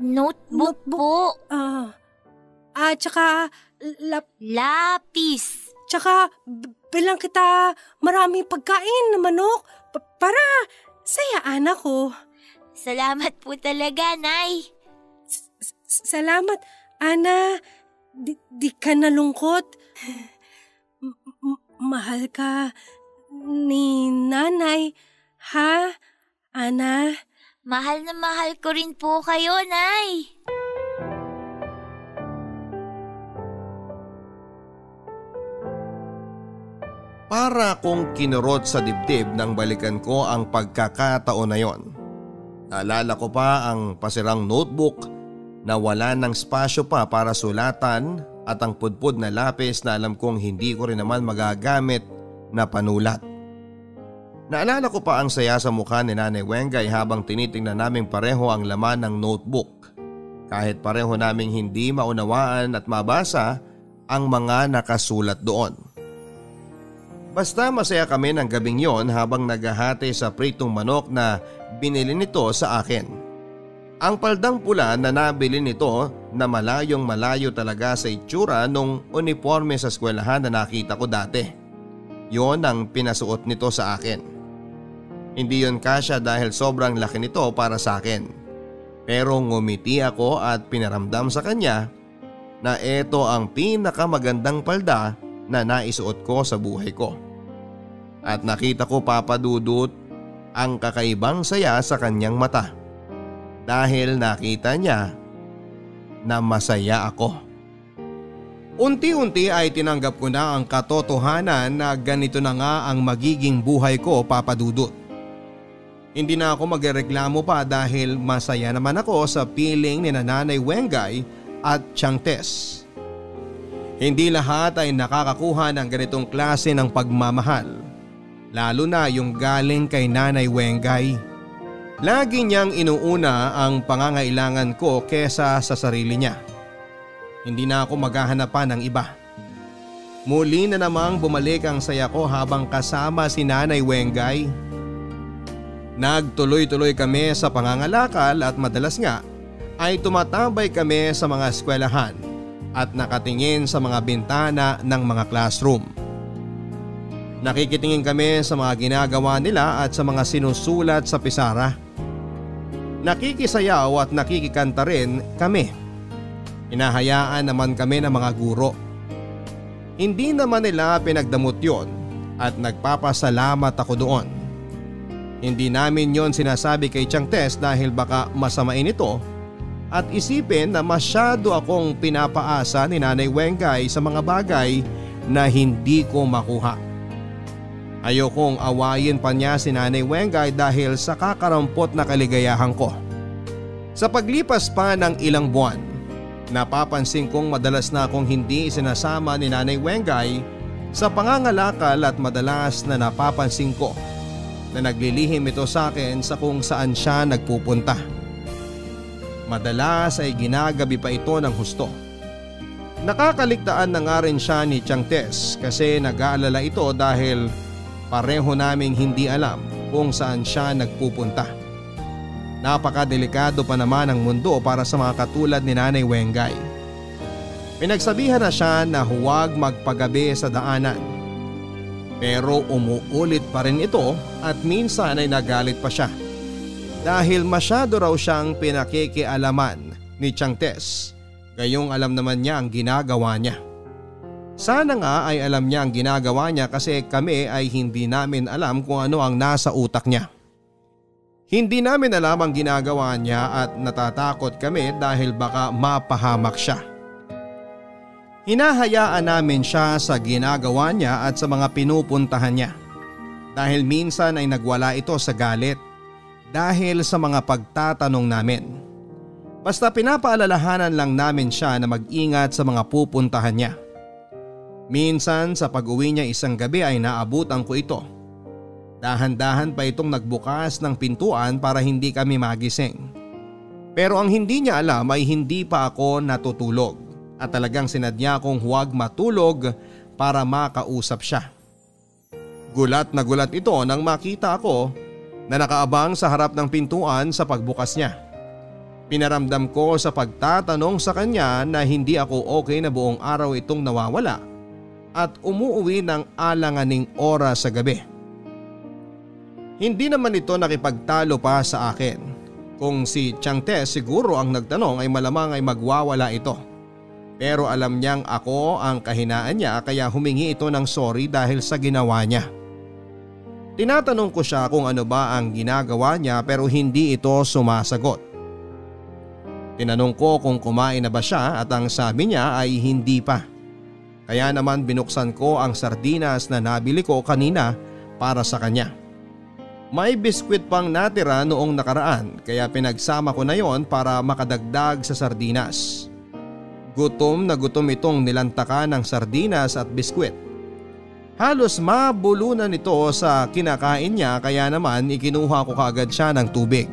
Notebook po. At saka Lapis. Tsaka bilang kita maraming pagkain na manok para saya anak ko. Salamat po talaga, Nay. Salamat, Ana. Di ka nalungkot. Mahal ka ni Nanay, ha, Ana? Mahal na mahal ko rin po kayo, Nay. Para kong kinurot sa dibdib nang balikan ko ang pagkakataon na yon. Naalala ko pa ang pasirang notebook na wala ng spasyo pa para sulatan at ang pudpud na lapis na alam kong hindi ko rin naman magagamit na panulat. Naalala ko pa ang saya sa mukha ni Nanay Wengay habang tinitingnan naming pareho ang laman ng notebook. Kahit pareho naming hindi maunawaan at mabasa ang mga nakasulat doon. Basta masaya kami ng gabing yon habang naghahati sa pritong manok na binili nito sa akin. Ang paldang pula na nabili nito na malayong malayo talaga sa itsura nung uniforme sa eskwelahan na nakita ko dati. Yon ang pinasuot nito sa akin. Hindi yon kasya dahil sobrang laki nito para sa akin. Pero ngumiti ako at pinaramdam sa kanya na ito ang pinakamagandang palda na naisuot ko sa buhay ko. At nakita ko, Papa Dudut, ang kakaibang saya sa kanyang mata. Dahil nakita niya na masaya ako. Unti-unti ay tinanggap ko na ang katotohanan na ganito na nga ang magiging buhay ko, Papa Dudut. Hindi na ako magreklamo pa dahil masaya naman ako sa piling ni Nanay Wengay at Tiang Tess. Hindi lahat ay nakakakuha ng ganitong klase ng pagmamahal, lalo na yung galing kay Nanay Wengay. Lagi niyang inuuna ang pangangailangan ko kesa sa sarili niya. Hindi na ako maghahanap pa ng iba. Muli na namang bumalik ang saya ko habang kasama si Nanay Wengay. Nagtuloy-tuloy kami sa pangangalakal at madalas nga ay tumatambay kami sa mga eskwelahan at nakatingin sa mga bintana ng mga classroom. Nakikitingin kami sa mga ginagawa nila at sa mga sinusulat sa pisara. Nakikisayaw at nakikikanta rin kami. Hinahayaan naman kami ng mga guro. Hindi naman nila pinagdamot yon at nagpapasalamat ako doon. Hindi namin yon sinasabi kay Tiang Tess dahil baka masamain ito at isipin na masyado akong pinapaasa ni Nanay Wengay sa mga bagay na hindi ko makuha. Ayokong awayin pa niya si Nanay Wengay dahil sa kakarampot na kaligayahan ko. Sa paglipas pa ng ilang buwan, napapansin kong madalas na akong hindi isinasama ni Nanay Wengay sa pangangalakal at madalas na napapansin ko na naglilihim ito sa akin sa kung saan siya nagpupunta. Madalas ay ginagabi pa ito ng husto. Nakakaligtaan na nga rin siya ni Tiang Tess kasi nag-aalala ito dahil pareho naming hindi alam kung saan siya nagpupunta. Napakadelikado pa naman ang mundo para sa mga katulad ni Nanay Wengay. Pinagsabihan na siya na huwag magpagabi sa daanan. Pero umuulit pa rin ito at minsan ay nagalit pa siya. Dahil masyado raw siyang pinakikialaman ni Tiang Tess, gayong alam naman niya ang ginagawa niya. Sana nga ay alam niya ang ginagawa niya kasi kami ay hindi namin alam kung ano ang nasa utak niya. Hindi namin alam ang ginagawa niya at natatakot kami dahil baka mapahamak siya. Hinahayaan namin siya sa ginagawa niya at sa mga pinupuntahan niya. Dahil minsan ay nagwala ito sa galit dahil sa mga pagtatanong namin. Basta pinapaalalahanan lang namin siya na mag-ingat sa mga pupuntahan niya. Minsan sa pag-uwi niya isang gabi ay naabutan ko ito. Dahan-dahan pa itong nagbukas ng pintuan para hindi kami magising. Pero ang hindi niya alam ay hindi pa ako natutulog at talagang sinadya kong huwag matulog para makausap siya. Gulat na gulat ito nang makita ako na nakaabang sa harap ng pintuan sa pagbukas niya. Pinaramdam ko sa pagtatanong sa kanya na hindi ako okay na buong araw itong nawawala at umuuwi ng alanganing oras sa gabi. Hindi naman ito nakipagtalo pa sa akin. Kung si Chang Tess siguro ang nagtanong ay malamang ay magwawala ito. Pero alam niyang ako ang kahinaan niya kaya humingi ito ng sorry dahil sa ginawa niya. Tinatanong ko siya kung ano ba ang ginagawa niya pero hindi ito sumasagot. Tinanong ko kung kumain na ba siya at ang sabi niya ay hindi pa. Kaya naman binuksan ko ang sardinas na nabili ko kanina para sa kanya. May biskwit pang natira noong nakaraan kaya pinagsama ko na yon para makadagdag sa sardinas. Gutom na gutom itong nilantakan ng sardinas at biskwit. Halos mabulunan ito sa kinakain niya kaya naman ikinuha ko kaagad siya ng tubig.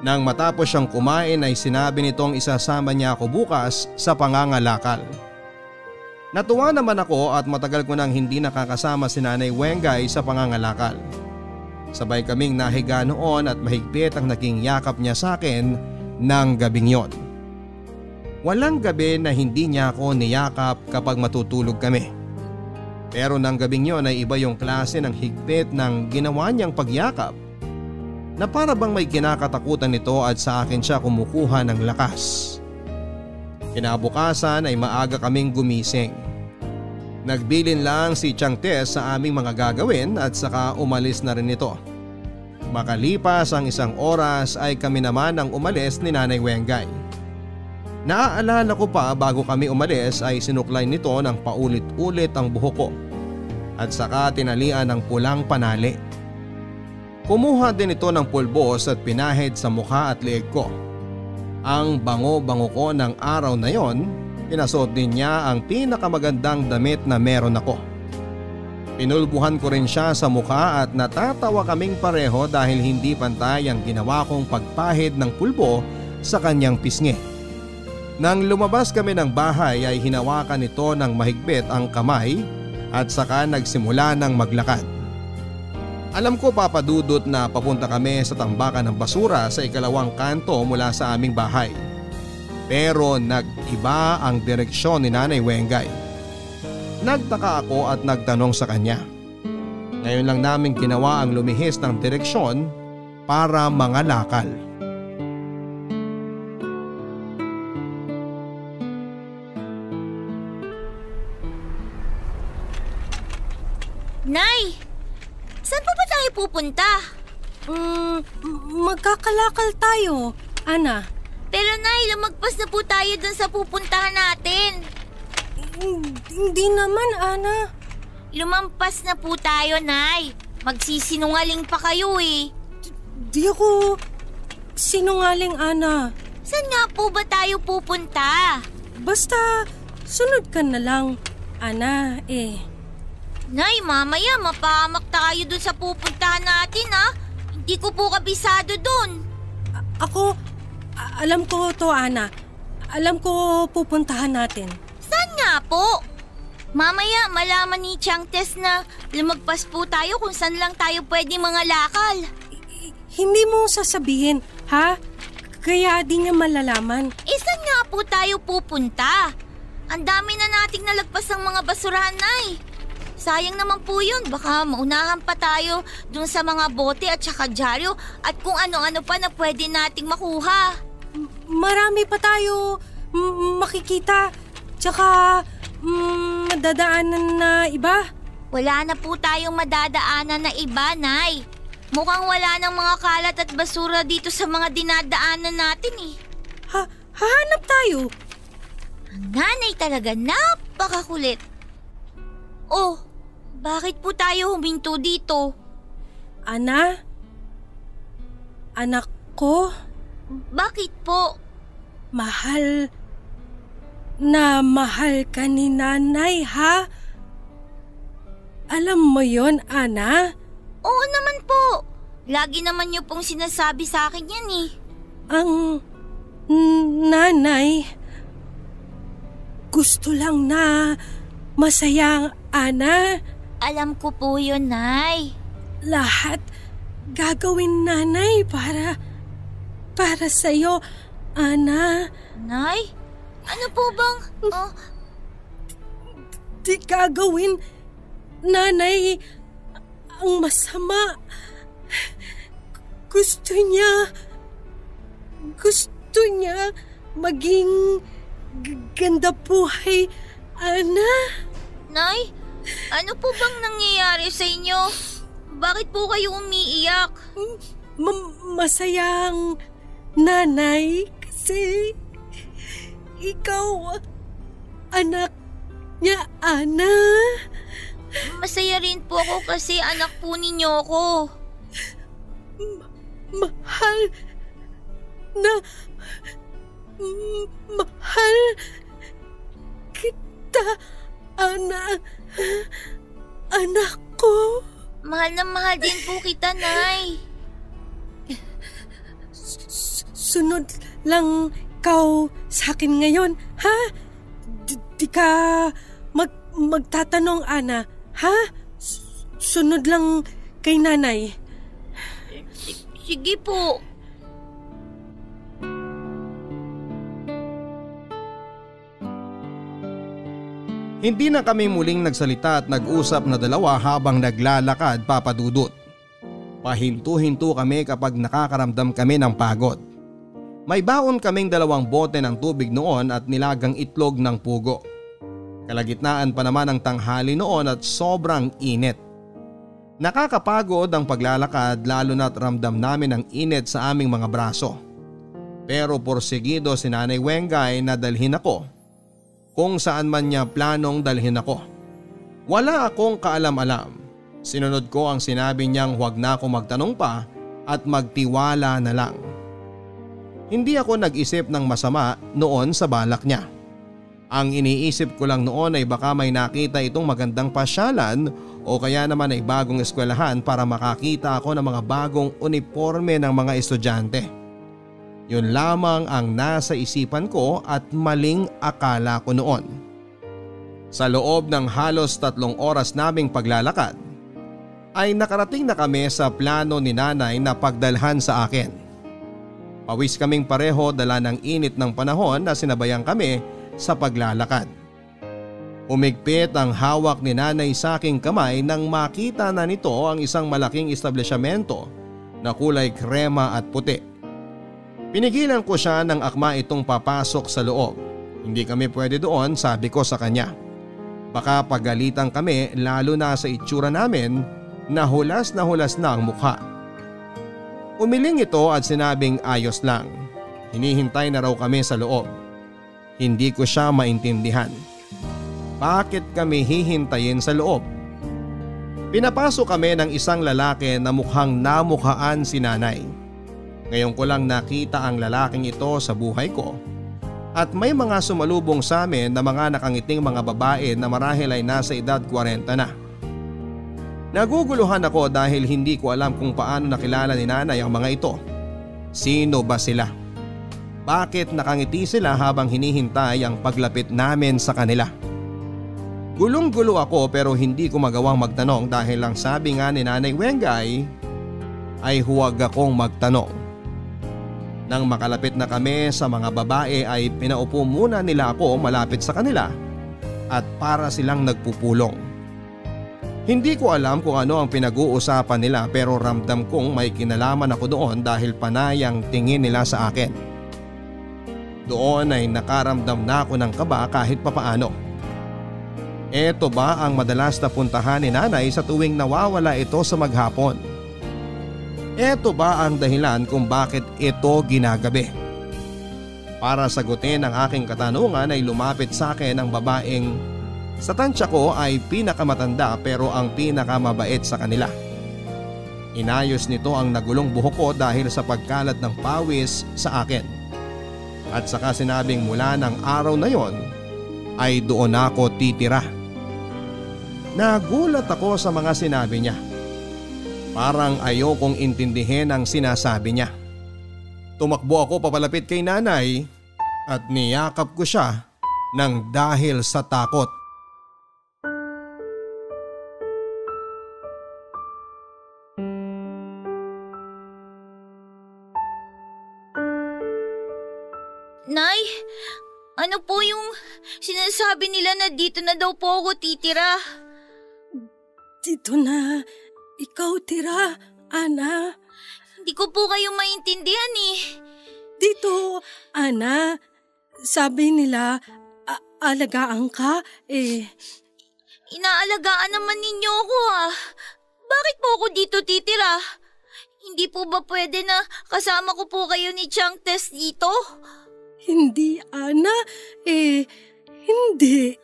Nang matapos siyang kumain ay sinabi nitong isasama niya ako bukas sa pangangalakal. Natuwa naman ako at matagal ko nang hindi nakakasama si Nanay Wengay sa pangangalakal. Sabay kaming nahiga noon at mahigpit ang naging yakap niya sa akin ng gabing yon. Walang gabi na hindi niya ako niyakap kapag matutulog kami. Pero nang gabing yon ay iba yung klase ng higpit ng ginawa niyang pagyakap na para bang may kinakatakutan nito at sa akin siya kumukuha ng lakas. Kinabukasan ay maaga kaming gumising. Nagbilin lang si Chang Tess sa aming mga gagawin at saka umalis na rin ito. Makalipas ang 1 oras ay kami naman ang umalis ni Nanay Wengay. Naaalala ko pa bago kami umalis ay sinuklay nito ng paulit-ulit ang buhok ko at saka tinalian ng pulang panali. Kumuha din ito ng pulbos at pinahid sa mukha at leeg ko. Ang bango-bango ko ng araw na yon, pinasuot din niya ang pinakamagandang damit na meron ako. Pinulbuhan ko rin siya sa mukha at natatawa kaming pareho dahil hindi pantay ang ginawa kong pagpahid ng pulbo sa kanyang pisngi. Nang lumabas kami ng bahay ay hinawakan nito ng mahigpit ang kamay at saka nagsimula ng maglakad. Alam ko papadudot na papunta kami sa tambakan ng basura sa ikalawang kanto mula sa aming bahay. Pero nag-iba ang direksyon ni Nanay Wengay. Nagtaka ako at nagtanong sa kanya. Ngayon lang namin ginawa ang lumihis ng direksyon para mangalakal. Nay! Saan pa ba tayo pupunta? Magkakalakal tayo, Ana. Pero Nay, lumagpas na po tayo dun sa pupuntahan natin. Hindi naman, Ana. Lumampas na po tayo, Nay. Magsisinungaling pa kayo eh. Di ako sinungaling, Ana. Saan nga po ba tayo pupunta? Basta sunod ka na lang, Ana Nay, mamaya mapahamak tayo dun sa pupuntahan natin ha. Hindi ko po kabisado dun. Alam ko to, Ana. Alam ko pupuntahan natin. Saan nga po? Mamaya malaman ni Chang Tess na lumagpas po tayo kung saan lang tayo pwede mga lakal. Hindi mo sasabihin, ha? Kaya di niya malalaman. Saan nga po tayo pupunta? Ang dami na nating nalagpas ng mga basurahan, Nay. Sayang naman po yun. Baka maunahan pa tayo dun sa mga bote at saka dyaryo at kung ano-ano pa na pwede nating makuha. Marami pa tayo makikita. Tsaka madadaanan na iba. Wala na po tayong madadaanan na iba, Nay. Mukhang wala ng mga kalat at basura dito sa mga dinadaanan natin eh. Hahanap tayo. Ang nanay talaga napakakulit. Oh, bakit po tayo huminto dito? Ana? Anak ko? Bakit po? Mahal na mahal ka ni Nanay, ha? Alam mo yon, Ana? Oo naman po. Lagi naman niyo pong sinasabi sa akin yan eh. Ang nanay gusto lang na masaya ang Ana. Alam ko po yun, Nay. Lahat gagawin Nanay para sa'yo. Ana, Nay? Ano po bang... Oh, di gagawin, nanay, ang masama. Gusto niya maging ganda buhay, Ana. Nay? Ano po bang nangyayari sa inyo? Bakit po kayo umiiyak? Masayang nanay kasi ikaw anak niya, Ana. Masaya rin po ako kasi anak po ninyo ako. Mahal kita, Ana. Anak ko. Mahal na mahal din po kita, Nay. Sunod lang ikaw sa akin ngayon, ha? Di ka magtatanong, Ana, ha? Sunod lang kay nanay. Sige po. Hindi na kami muling nagsalita at nag-usap na dalawa habang naglalakad, Papa Dudut. Pahinto-hinto kami kapag nakakaramdam kami ng pagod. May baon kaming 2 bote ng tubig noon at nilagang itlog ng pugo. Kalagitnaan pa naman ang tanghali noon at sobrang init. Nakakapagod ang paglalakad lalo na't ramdam namin ang init sa aming mga braso. Pero porsigido si Nanay Wengay na dalhin ako kung saan man niya planong dalhin ako. Wala akong kaalam-alam. Sinunod ko ang sinabi niyang huwag na ako magtanong pa at magtiwala na lang. Hindi ako nag-isip ng masama noon sa balak niya. Ang iniisip ko lang noon ay baka may nakita itong magandang pasyalan o kaya naman ay bagong eskwelahan para makakita ako ng mga bagong uniforme ng mga estudyante. Yun lamang ang nasa isipan ko at maling akala ko noon. Sa loob ng halos 3 oras naming paglalakad ay nakarating na kami sa plano ni Nanay na pagdalhan sa akin. Pawis kaming pareho dala ng init ng panahon na sinabayan kami sa paglalakad. Umigpit ang hawak ni Nanay sa aking kamay nang makita na nito ang isang malaking establishmento na kulay krema at puti. Pinigilan ko siya ng akma itong papasok sa loob. Hindi kami pwede doon, sabi ko sa kanya. Baka pagalitan kami lalo na sa itsura namin na hulas na ang mukha. Umiling ito at sinabing ayos lang. Hinihintay na raw kami sa loob. Hindi ko siya maintindihan. Bakit kami hihintayin sa loob? Pinapasok kami ng isang lalaki na mukhang namukhaan si Nanay. Ngayon ko lang nakita ang lalaking ito sa buhay ko at may mga sumalubong sa amin na mga nakangiting mga babae na marahil ay nasa edad 40 na. Naguguluhan ako dahil hindi ko alam kung paano nakilala ni Nanay ang mga ito. Sino ba sila? Bakit nakangiti sila habang hinihintay ang paglapit namin sa kanila? Gulong-gulo ako pero hindi ko magawang magtanong dahil lang sabi nga ni Nanay Wengay ay huwag akong magtanong. Nang makalapit na kami sa mga babae ay pinaupo muna nila ako malapit sa kanila at para silang nagpupulong. Hindi ko alam kung ano ang pinag-uusapan nila pero ramdam kong may kinalaman ako doon dahil panay ang tingin nila sa akin. Doon ay nakaramdam na ako ng kaba kahit papaano. Eto ba ang madalas na puntahan ni Nanay sa tuwing nawawala ito sa maghapon? Eto ba ang dahilan kung bakit ito ginagabi? Para sagutin ang aking katanungan ay lumapit sa akin ang babaeng sa tansya ko ay pinakamatanda pero ang pinakamabait sa kanila. Inayos nito ang nagulong buhok ko dahil sa pagkalat ng pawis sa akin. At saka sinabing mula ng araw na yon ay doon ako titira. Nagulat ako sa mga sinabi niya. Parang ayokong intindihin ang sinasabi niya. Tumakbo ako papalapit kay Nanay at niyakap ko siya ng dahil sa takot. Nay, ano po yung sinasabi nila na dito na daw po ako titira? Dito na ikaw tira, Ana. Hindi ko po kayo maintindihan eh. Dito, Ana. Sabi nila, alagaan ka Inaalagaan naman ninyo ako ah. Bakit po ako dito titira? Hindi po ba pwede na kasama ko po kayo ni Chang Tess dito? Hindi, Ana. Hindi.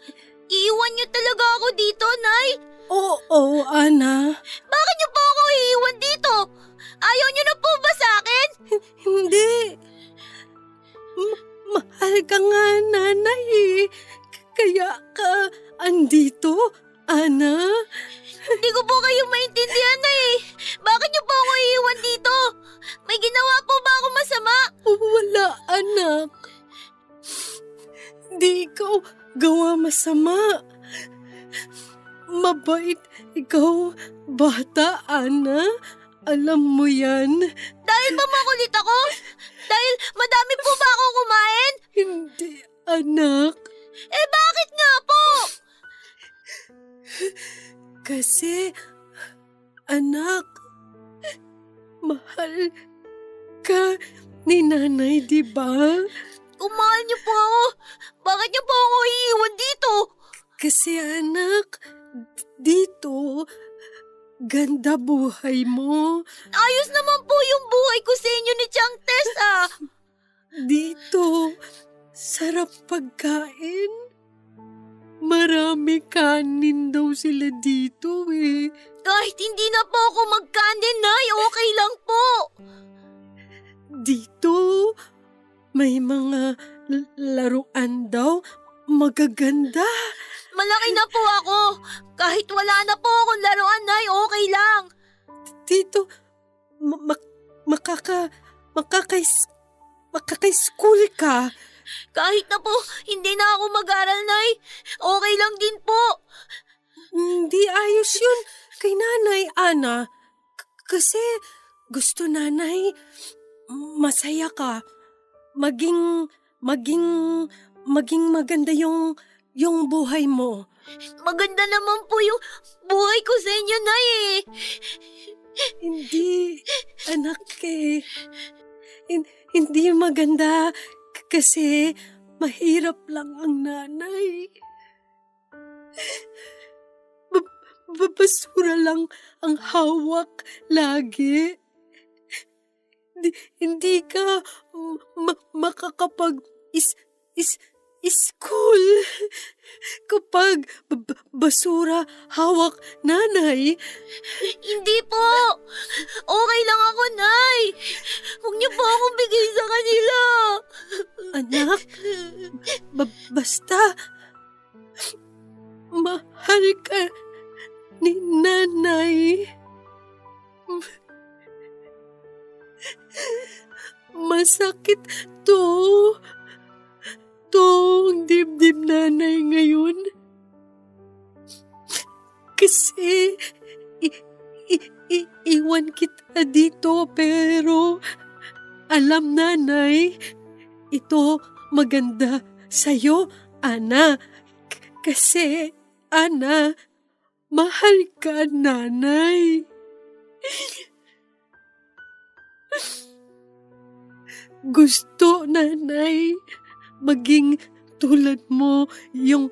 Iiwan niyo talaga ako dito, Nay? Oo, Ana. Bakit niyo po ako iiwan dito? Ayaw niyo na po ba sa akin? Hindi. Mahal ka nga, nanay. Kaya ka andito, Ana. Hindi ko po kayo maintindihan na eh. Bakit niyo po ako iiwan dito? May ginawa po ba ako masama? Wala, anak. Di ikaw gawa masama. Mabait ikaw, bata, Ana. Alam mo yan. Dahil ba makulit ako? Dahil madami po ba ako kumain? Hindi, anak. Eh bakit nga po? Kasi, anak, mahal ka ni nanay, di ba? Kung mahal niyo po ako, bakit niyo po ako iiwan dito? Kasi anak, dito, ganda buhay mo. Ayos naman po yung buhay ko sa inyo ni Chang Tess ah. Dito, sarap pagkain. Marami kanin daw sila dito eh. Kahit hindi na po ako magkanin, Nay, okay lang po. Dito, may mga laruan daw magaganda. Malaki na po ako. Kahit wala na po akong laruan, Nay, okay lang. Dito, makaka-school ka. Kahit na po, hindi na ako mag-aral, Nay. Okay lang din po. Hindi ayos yun kay Nanay Ana. Kasi gusto Nanay, masaya ka. Maging maganda yung buhay mo. Maganda naman po yung buhay ko sa inyo, Nay eh. Hindi, anak eh. Hindi maganda kasi mahirap lang ang nanay. Basura lang ang hawak lagi. Hindi ka makakapag-school kapag basura hawak nanay. Hindi po. Okay lang ako, Nay. Huwag niyo po akong bigay sa kanila. Anak, basta mahal ka ni nanay. Masakit tong dibdib nanay ngayon. Kasi iwan kita dito pero alam nanay, ito maganda sa'yo, Ana. Kasi, Ana, mahal ka, nanay. Gusto, nanay, maging tulad mo yung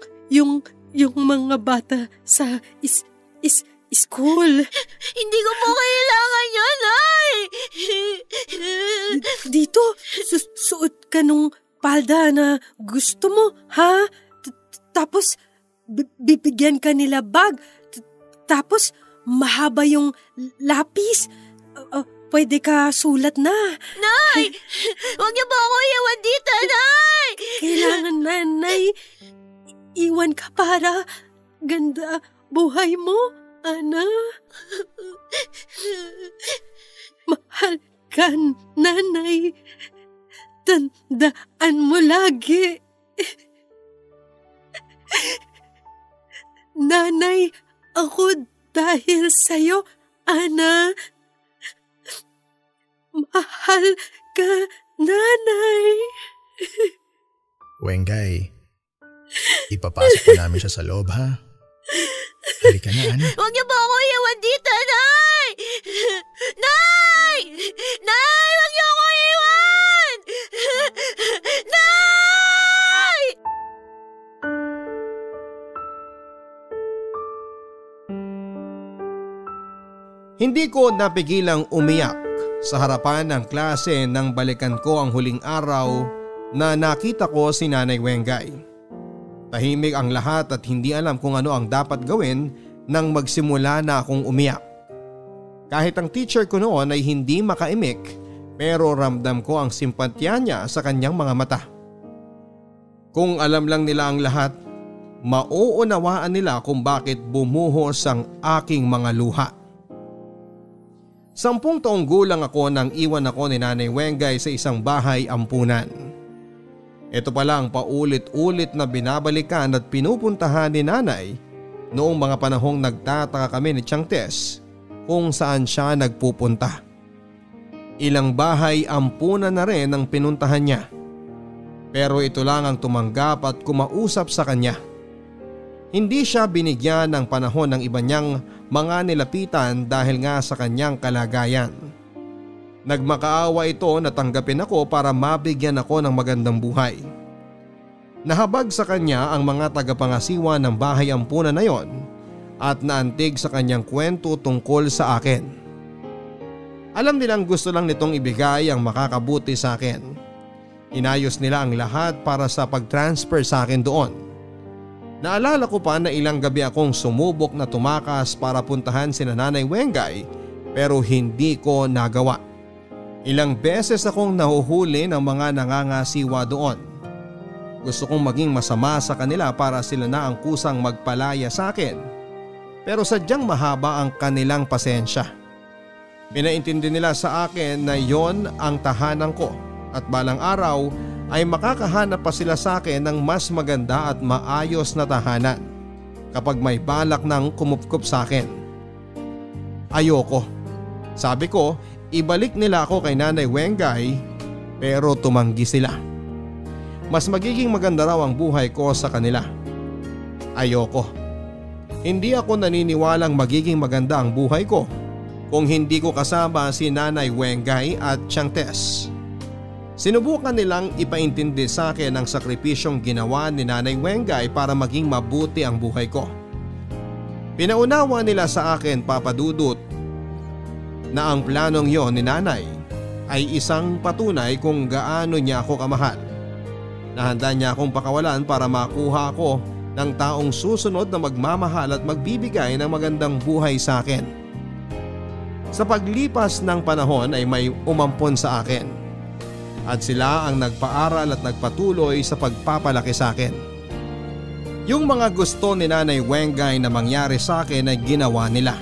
mga bata sa school. Hindi ko po kailangan yan, Nay. Dito, suot ka nung palda na gusto mo, ha? Tapos, bibigyan ka nila bag. Tapos, mahaba yung lapis. Pwede ka sulat na. Nay! Huwag niyo po ako iwan dito, Nay! Kailangan, nanay. Iwan ka para ganda buhay mo, Ana. Mahal ka, nanay. Tandaan mo lagi. Nanay, ako dahil sa'yo, Ana. Mahal ka, nanay. Wengay, ipapasok pa namin siya sa loob ha. Halika na, anak. Huwag niyo po ako iwan dito, Nay! Nay! Nay! Huwag niyo ako iwan! Nay! Hindi ko napigilang umiyak sa harapan ng klase nang balikan ko ang huling araw na nakita ko si Nanay Wengay. Tahimik ang lahat at hindi alam kung ano ang dapat gawin nang magsimula na akong umiyak. Kahit ang teacher ko noon ay hindi makaimik pero ramdam ko ang simpatya niya sa kanyang mga mata. Kung alam lang nila ang lahat, mauunawaan nila kung bakit bumuhos ang aking mga luha. 10 taong gulang ako nang iwan ako ni Nanay Wengay sa isang bahay ampunan. Ito pala ang paulit-ulit na binabalikan at pinupuntahan ni Nanay noong mga panahong nagtataka kami ni Tiang Tess kung saan siya nagpupunta. Ilang bahay ampunan na rin ang pinuntahan niya. Pero ito lang ang tumanggap at kumausap sa kanya. Hindi siya binigyan ng panahon ng iba niyang mga nilapitan dahil nga sa kanyang kalagayan. Nagmakaawa ito na tanggapin ako para mabigyan ako ng magandang buhay. Nahabag sa kanya ang mga tagapangasiwa ng bahay ampunan na yon at naantig sa kanyang kwento tungkol sa akin. Alam nilang gusto lang nitong ibigay ang makakabuti sa akin. Inayos nila ang lahat para sa pag-transfer sa akin doon. Naalala ko pa na ilang gabi akong sumubok na tumakas para puntahan sina Nanay Wengay pero hindi ko nagawa. Ilang beses akong nahuhuli ng mga nangangasiwa doon. Gusto kong maging masama sa kanila para sila na ang kusang magpalaya sa akin. Pero sadyang mahaba ang kanilang pasensya. Pinaintindi nila sa akin na yon ang tahanan ko at balang araw ay makakahanap pa sila sa akin ng mas maganda at maayos na tahanan kapag may balak ng kumupkup sa akin. Ayoko. Sabi ko, ibalik nila ako kay Nanay Wengay pero tumanggi sila. Mas magiging maganda raw ang buhay ko sa kanila. Ayoko. Hindi ako naniniwalang magiging maganda ang buhay ko kung hindi ko kasama si Nanay Wengay at Tiang Tess. Sinubukan nilang ipaintindi sa akin ang sakripisyong ginawa ni Nanay Wengay para maging mabuti ang buhay ko. Pinaunawa nila sa akin, Papa Dudut, na ang planong yon ni Nanay ay isang patunay kung gaano niya ako kamahal. Nahanda niya akong pakawalan para makuha ako ng taong susunod na magmamahal at magbibigay ng magandang buhay sa akin. Sa paglipas ng panahon ay may umampon sa akin at sila ang nagpaaral at nagpatuloy sa pagpapalaki sa akin. Yung mga gusto ni Nanay Wengay na mangyari sa akin ay ginawa nila.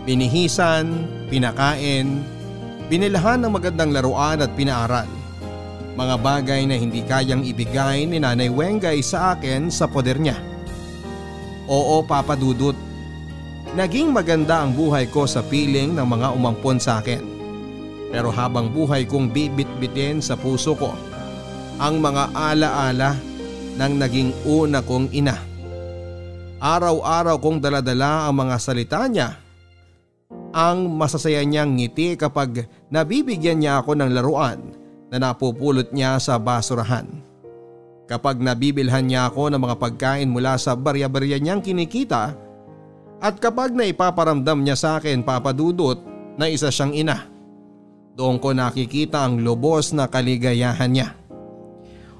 Binihisan, pinakain, binilahan ng magandang laruan at pinaaral. Mga bagay na hindi kayang ibigay ni Nanay Wengay sa akin sa poder niya. Oo, Papa Dudut, naging maganda ang buhay ko sa piling ng mga umampon sa akin. Pero habang buhay kong bibit-bitin sa puso ko ang mga alaala ng naging una kong ina. Araw-araw kong daladala ang mga salita niya. Ang masasaya niyang ngiti kapag nabibigyan niya ako ng laruan na napupulot niya sa basurahan. Kapag nabibilhan niya ako ng mga pagkain mula sa barya-barya niyang kinikita at kapag naipaparamdam niya sa akin, Papa Dudut, na isa siyang ina. Doon ko nakikita ang lubos na kaligayahan niya.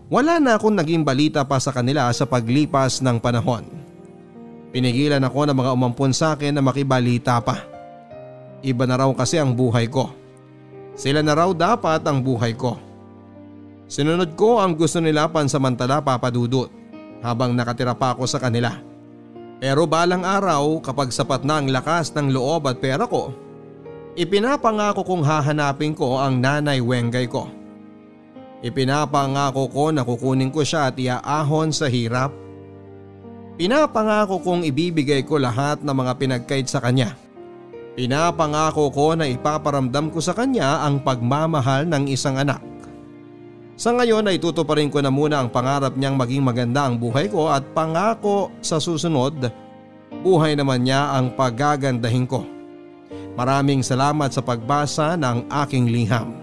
Wala na akong naging balita pa sa kanila sa paglipas ng panahon. Pinigilan ako ng mga umampon sa akin na makibalita pa. Iba na raw kasi ang buhay ko. Sila na raw dapat ang buhay ko. Sinunod ko ang gusto nila pansamantala, Papa Dudut, habang nakatira pa ako sa kanila. Pero balang araw, kapag sapat na ang lakas ng loob at pera ko, ipinapangako kong hahanapin ko ang Nanay Wengay ko. Ipinapangako ko na kukunin ko siya at iaahon sa hirap. Pinapangako kong ibibigay ko lahat ng mga pinagkait sa kanya. Pinapangako ko na ipaparamdam ko sa kanya ang pagmamahal ng isang anak. Sa ngayon ay tutuparin ko na muna ang pangarap niyang maging maganda ang buhay ko at pangako sa susunod, buhay naman niya ang pagagandahin ko. Maraming salamat sa pagbasa ng aking liham.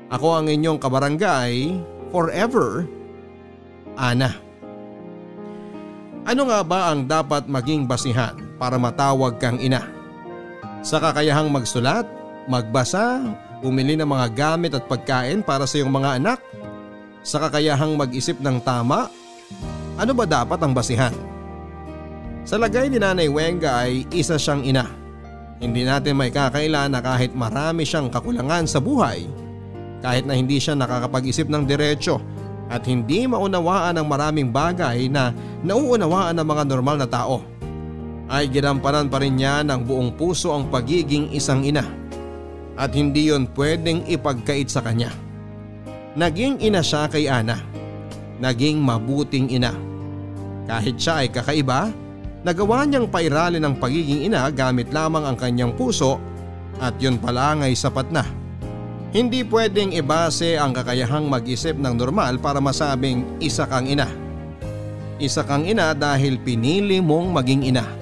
Ako ang inyong kabarangay, forever, Ana. Ano nga ba ang dapat maging basihan para matawag kang ina? Sa kakayahang magsulat, magbasa, bumili ng mga gamit at pagkain para sa iyong mga anak? Sa kakayahang mag-isip ng tama? Ano ba dapat ang basihan? Sa lagay ni Nanay Wenga ay isa siyang ina. Hindi natin may kakaila na kahit marami siyang kakulangan sa buhay, kahit na hindi siya nakakapag-isip ng diretsyo at hindi maunawaan ang maraming bagay na nauunawaan ng mga normal na tao, ay ginampanan pa rin niya ng buong puso ang pagiging isang ina. At hindi yon pwedeng ipagkait sa kanya. Naging ina siya kay Ana. Naging mabuting ina. Kahit siya ay kakaiba, nagawa niyang pairalin ang pagiging ina gamit lamang ang kanyang puso at yun pala ay sapat na. Hindi pwedeng ibase ang kakayahang mag-isip ng normal para masabing isa kang ina. Isa kang ina dahil pinili mong maging ina.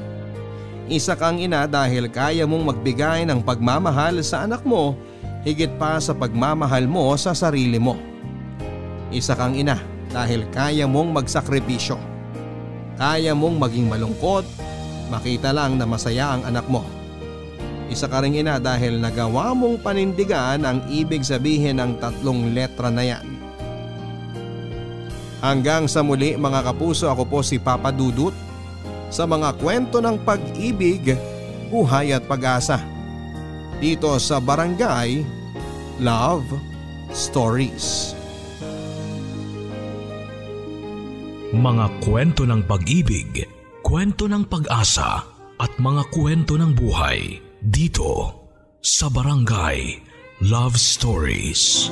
Isa kang ina dahil kaya mong magbigay ng pagmamahal sa anak mo higit pa sa pagmamahal mo sa sarili mo. Isa kang ina dahil kaya mong magsakripisyo. Kaya mong maging malungkot, makita lang na masaya ang anak mo. Isa ka ring ina dahil nagawa mong panindigan ang ibig sabihin ng 3 letra na yan. Hanggang sa muli mga kapuso, ako po si Papa Dudut sa mga kwento ng pag-ibig, buhay at pag-asa. Dito sa Barangay Love Stories. Mga kwento ng pag-ibig, kwento ng pag-asa at mga kwento ng buhay dito sa Barangay Love Stories.